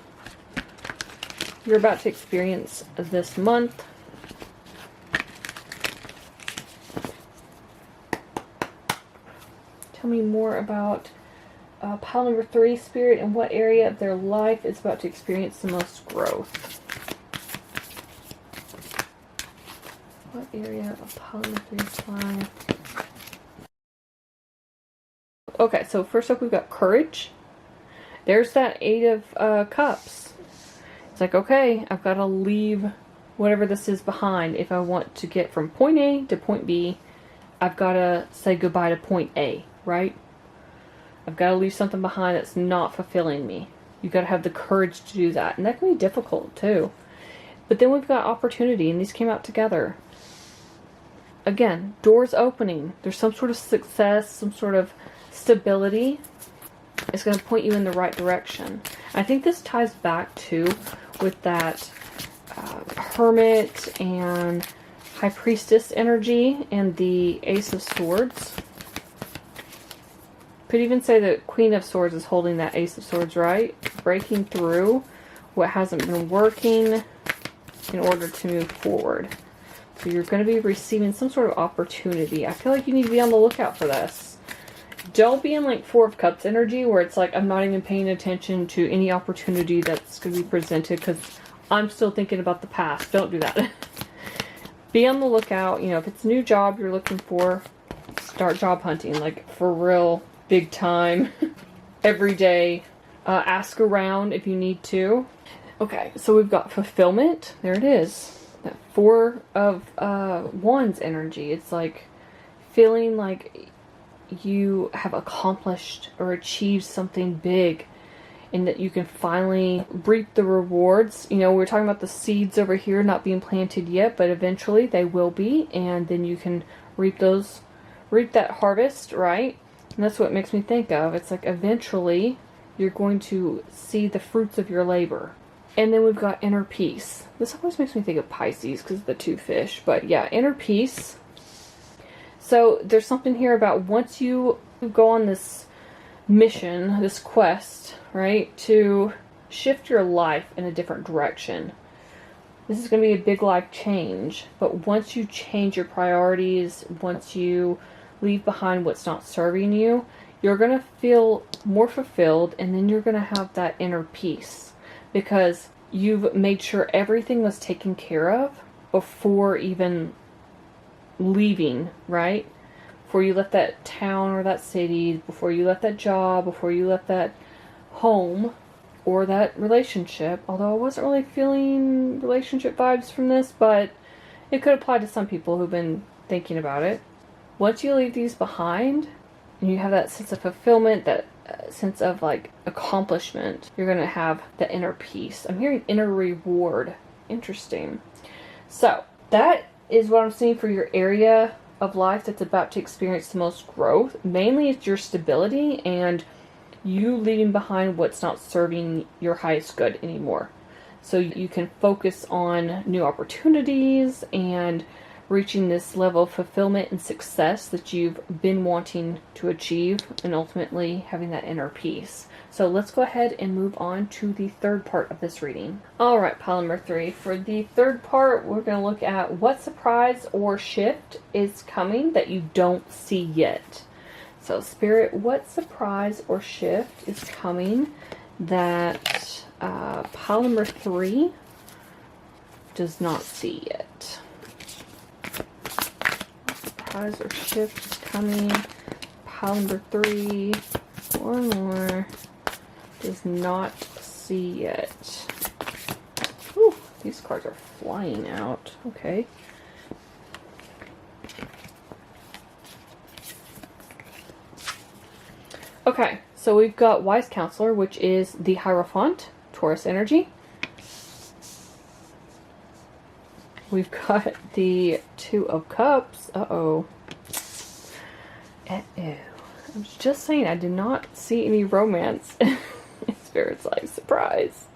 you're about to experience this month. Tell me more about pile number 3, Spirit, and what area of their life is about to experience the most growth. What area of pile number 3's life? Okay, so first up we've got courage. There's that Eight of Cups. It's like, okay, I've got to leave whatever this is behind. If I want to get from point A to point B, I've got to say goodbye to point A. Right? I've got to leave something behind that's not fulfilling me. You've got to have the courage to do that. And that can be difficult too. But then we've got opportunity, and these came out together. Again, doors opening. There's some sort of success, some sort of stability. It's going to point you in the right direction. I think this ties back too with that Hermit and High Priestess energy and the Ace of Swords. Could even say that Queen of Swords is holding that Ace of Swords, right? Breaking through what hasn't been working in order to move forward. So you're going to be receiving some sort of opportunity. I feel like you need to be on the lookout for this. don't be in like Four of Cups energy where it's like I'm not even paying attention to any opportunity that's going to be presented because I'm still thinking about the past. Don't do that. Be on the lookout. You know, if it's a new job you're looking for, start job hunting, like for real, big time, every day. Ask around if you need to. Okay, so we've got fulfillment. There it is. That Four of Wands energy. It's like feeling like you have accomplished or achieved something big and that you can finally reap the rewards. You know, we're talking about the seeds over here not being planted yet, but eventually they will be, and then you can reap that harvest, right? And that's what it makes me think of. It's like eventually you're going to see the fruits of your labor. And then we've got inner peace. This always makes me think of Pisces because of the two fish. But yeah, inner peace. So there's something here about once you go on this mission, this quest, right, to shift your life in a different direction. This is going to be a big life change. But once you change your priorities, once you leave behind what's not serving you, you're going to feel more fulfilled, and then you're going to have that inner peace because you've made sure everything was taken care of before even leaving, right? Before you left that town or that city, before you left that job, before you left that home or that relationship. Although I wasn't really feeling relationship vibes from this, but it could apply to some people who've been thinking about it. Once you leave these behind and you have that sense of fulfillment, that sense of like accomplishment, you're going to have that inner peace. I'm hearing inner reward. Interesting. So that is what I'm seeing for your area of life that's about to experience the most growth. Mainly it's your stability and you leaving behind what's not serving your highest good anymore. So you can focus on new opportunities and reaching this level of fulfillment and success that you've been wanting to achieve, and ultimately having that inner peace. So let's go ahead and move on to the third part of this reading. Alright, pile number 3. For the third part, we're going to look at what surprise or shift is coming that you don't see yet. So Spirit, what surprise or shift is coming that pile number 3 does not see yet? Surprise or shift is coming. Pile number 3. One more. Does not see yet. Whew, these cards are flying out. Okay. Okay, so we've got Wise Counselor, which is the Hierophant, Taurus energy. We've got the Two of Cups. Uh-oh. Uh-oh. I was just saying, I did not see any romance in Spirit's life. Surprise.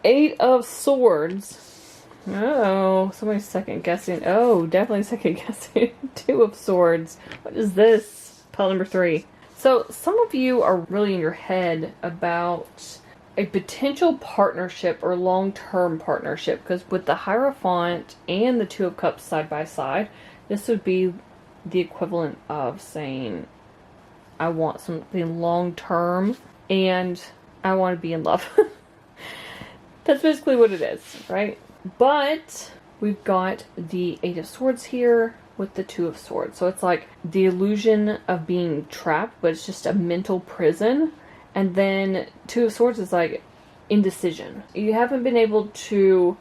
Eight of Swords. Oh, somebody's second guessing. Oh, definitely second guessing. Two of Swords. What is this? Pile number 3. So, some of you are really in your head about a potential partnership or long-term partnership, because with the Hierophant and the Two of Cups side by side, this would be the equivalent of saying, I want something long-term and I want to be in love. That's basically what it is, right? But we've got the Eight of Swords here with the Two of Swords. So it's like the illusion of being trapped, but it's just a mental prison. And then Two of Swords is like indecision. You haven't been able to,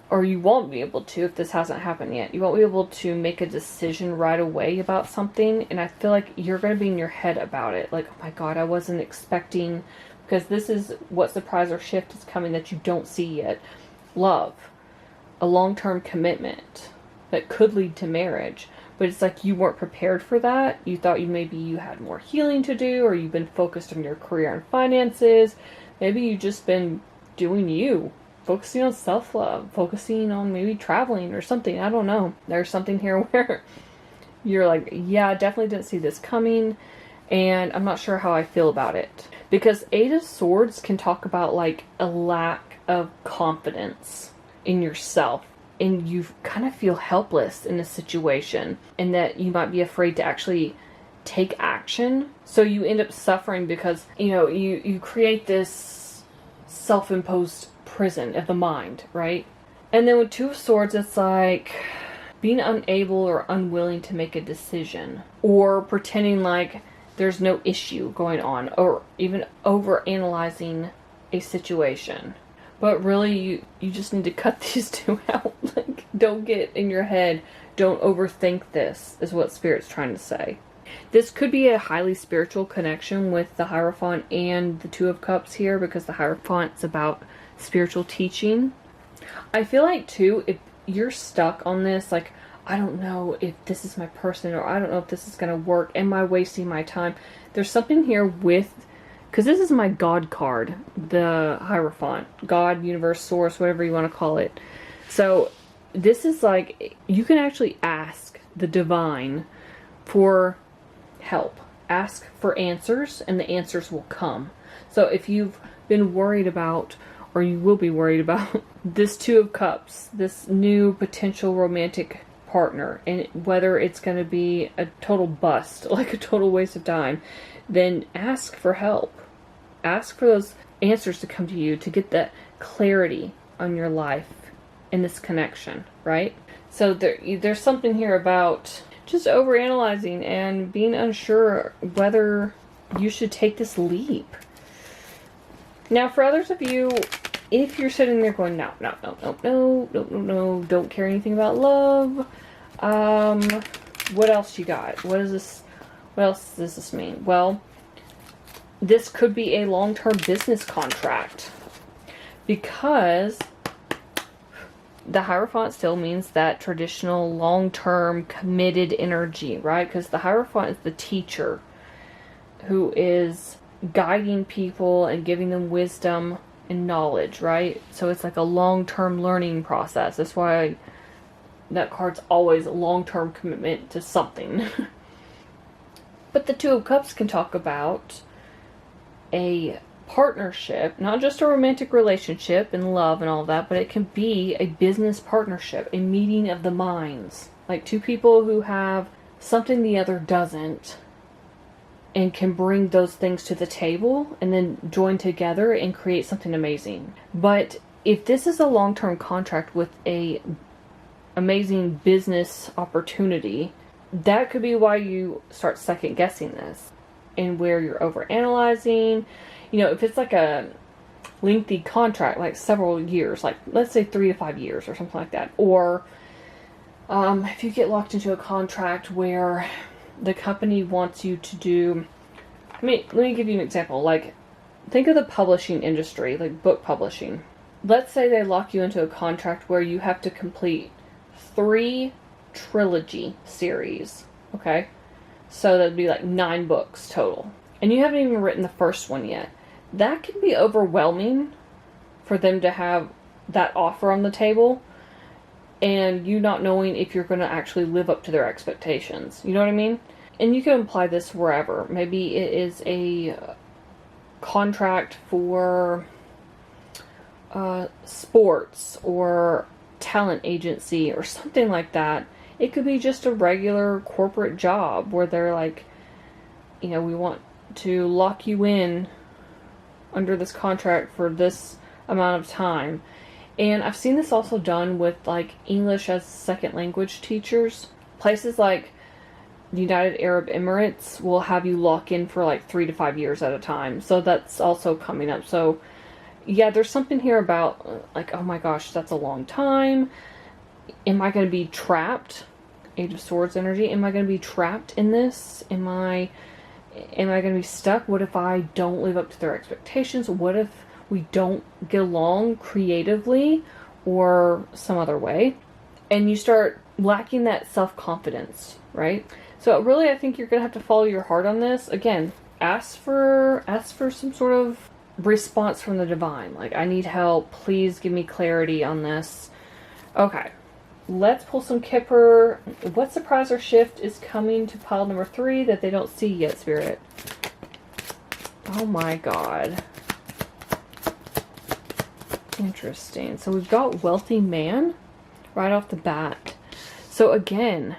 or you won't be able to if this hasn't happened yet. You won't be able to make a decision right away about something. And I feel like you're going to be in your head about it. Like, oh my God, I wasn't expecting, because this is what surprise or shift is coming that you don't see yet. Love. A long-term commitment that could lead to marriage. But it's like you weren't prepared for that. You thought maybe you had more healing to do, or you've been focused on your career and finances. Maybe you've just been doing you. Focusing on self-love. Focusing on maybe traveling or something. I don't know. There's something here where you're like, yeah, I definitely didn't see this coming. And I'm not sure how I feel about it. Because Eight of Swords can talk about like a lack of confidence in yourself. And you kind of feel helpless in a situation, and that you might be afraid to actually take action. So you end up suffering because, you know, you create this self-imposed prison of the mind, right? And then with Two of Swords, it's like being unable or unwilling to make a decision, or pretending like there's no issue going on, or even over-analyzing a situation. But really, you just need to cut these two out. Like, don't get in your head. Don't overthink this, is what Spirit's trying to say. This could be a highly spiritual connection with the Hierophant and the Two of Cups here, because the Hierophant's about spiritual teaching. I feel like, too, if you're stuck on this, like, I don't know if this is my person, or I don't know if this is going to work. Am I wasting my time? There's something here with, because this is my God card, the Hierophant. God, universe, source, whatever you want to call it. So this is like, you can actually ask the divine for help. Ask for answers, and the answers will come. So if you've been worried about, or you will be worried about, this Two of Cups, this new potential romantic partner, and whether it's going to be a total bust, like a total waste of time, then ask for help. Ask for those answers to come to you, to get that clarity on your life in this connection, right? So there's something here about just overanalyzing and being unsure whether you should take this leap. Now, for others of you, if you're sitting there going, no, don't care anything about love, what else you got? What else does this mean? Well, this could be a long-term business contract, because the Hierophant still means that traditional, long-term, committed energy, right? Because the Hierophant is the teacher who is guiding people and giving them wisdom and knowledge, right? So it's like a long-term learning process. That's why that card's always a long-term commitment to something. But the Two of Cups can talk about a partnership, not just a romantic relationship and love and all that, but it can be a business partnership, a meeting of the minds. Like two people who have something the other doesn't, and can bring those things to the table and then join together and create something amazing. But if this is a long-term contract with a amazing business opportunity, that could be why you start second-guessing this, and where you're over-analyzing. You know, if it's like a lengthy contract, like several years, like let's say 3 to 5 years or something like that. Or if you get locked into a contract where the company wants you to do, I mean, let me give you an example. Like, think of the publishing industry, like book publishing. Let's say they lock you into a contract where you have to complete 3 trilogy series, okay? So that'd be like 9 books total. And you haven't even written the first one yet. That can be overwhelming for them to have that offer on the table, and you not knowing if you're going to actually live up to their expectations. You know what I mean? And you can apply this wherever. Maybe it is a contract for sports or talent agency or something like that. It could be just a regular corporate job where they're like, you know, we want to lock you in under this contract for this amount of time. And I've seen this also done with like English as second language teachers. Places like the United Arab Emirates will have you lock in for like 3 to 5 years at a time. So that's also coming up. So yeah, there's something here about like, oh my gosh, that's a long time. Am I going to be trapped? Age of Swords energy. Am I going to be trapped in this? Am I going to be stuck? What if I don't live up to their expectations? What if we don't get along creatively or some other way? And you start lacking that self-confidence, right? So really, I think you're going to have to follow your heart on this. Again, ask for some sort of response from the divine. Like, I need help. Please give me clarity on this. Okay. Let's pull some Kipper. What surprise or shift is coming to pile number 3 that they don't see yet, Spirit? Oh my god. Interesting. So we've got wealthy man right off the bat. So again,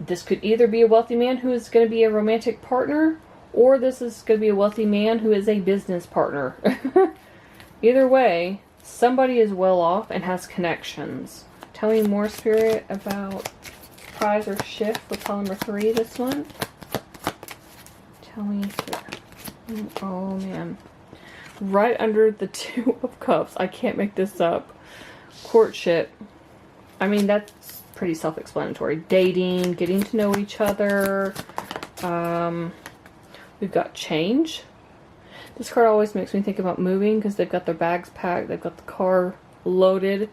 This could either be a wealthy man who is going to be a romantic partner, or this is going to be a wealthy man who is a business partner. Either way, somebody is well off and has connections. Tell me more, Spirit, about surprise or shift with pile number 3 this month. Tell me. Oh, man. Right under the 2 of Cups. I can't make this up. Courtship. I mean, that's pretty self-explanatory. Dating, getting to know each other. We've got change. This card always makes me think about moving because they've got their bags packed. They've got the car loaded.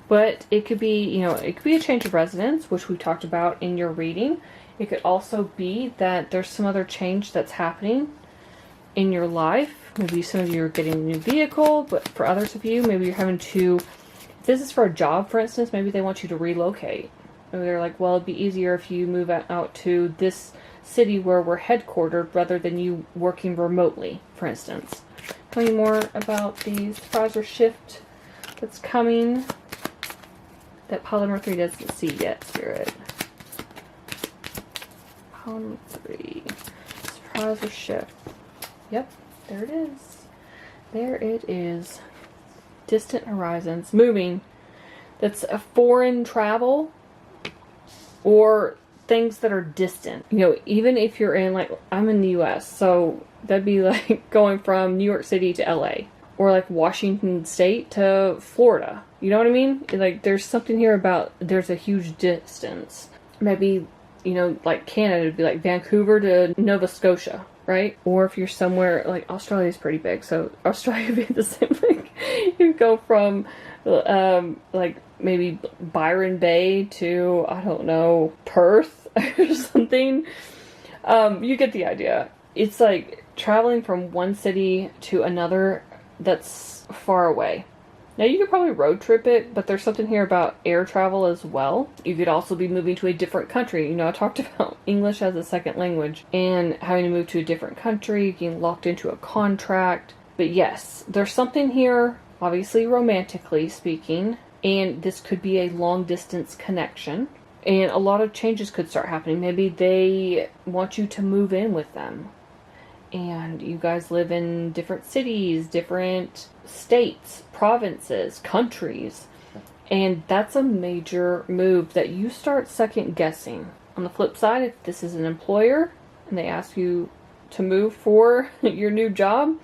But it could be, you know, it could be a change of residence, which we talked about in your reading. It could also be that there's some other change that's happening in your life. Maybe some of you are getting a new vehicle, but for others of you, maybe you're having to, if this is for a job, for instance, maybe they want you to relocate. Maybe they're like, well, it'd be easier if you move out to this city where we're headquartered rather than you working remotely, for instance. Tell me more about the surprise or shift that's coming that pile number 3 doesn't see yet, Spirit. Pile number 3. Surprise or shift. Yep, there it is. There it is. Distant horizons. Moving. That's a foreign travel or things that are distant. You know, even if you're in, like, I'm in the US, so that'd be like going from New York City to LA. Or like Washington State to Florida. You know what I mean? Like, there's something here about there's a huge distance. Maybe, you know, like Canada would be like Vancouver to Nova Scotia, right? Or if you're somewhere, like Australia is pretty big, so Australia would be the same thing. You go from, like, maybe Byron Bay to, I don't know, Perth or something. You get the idea. It's like traveling from one city to another that's far away. Now, you could probably road trip it, but there's something here about air travel as well. You could also be moving to a different country. You know, I talked about English as a second language and having to move to a different country, getting locked into a contract. But yes, there's something here, obviously romantically speaking, and this could be a long distance connection. And a lot of changes could start happening. Maybe they want you to move in with them. And you guys live in different cities, different states, provinces, countries. And that's a major move that you start second guessing. On the flip side, if this is an employer and they ask you to move for your new job,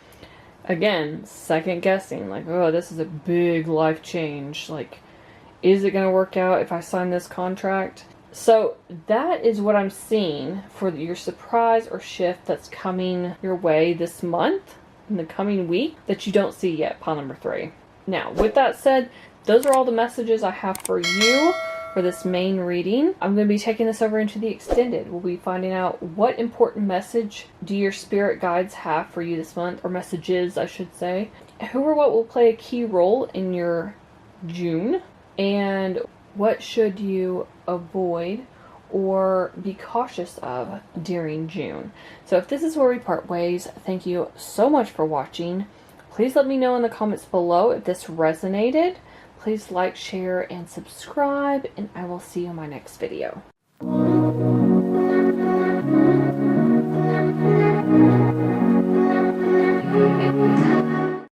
again, second guessing. Like, oh, this is a big life change. Like, is it going to work out if I sign this contract? So that is what I'm seeing for your surprise or shift that's coming your way this month, in the coming week, that you don't see yet, pile number 3. Now, with that said, those are all the messages I have for you for this main reading. I'm going to be taking this over into the extended. We'll be finding out what important message do your spirit guides have for you this month, or messages, I should say. Who or what will play a key role in your June, and what should you avoid or be cautious of during June. So if this is where we part ways, thank you so much for watching. Please let me know in the comments below if this resonated. Please like, share, and subscribe, and I will see you in my next video.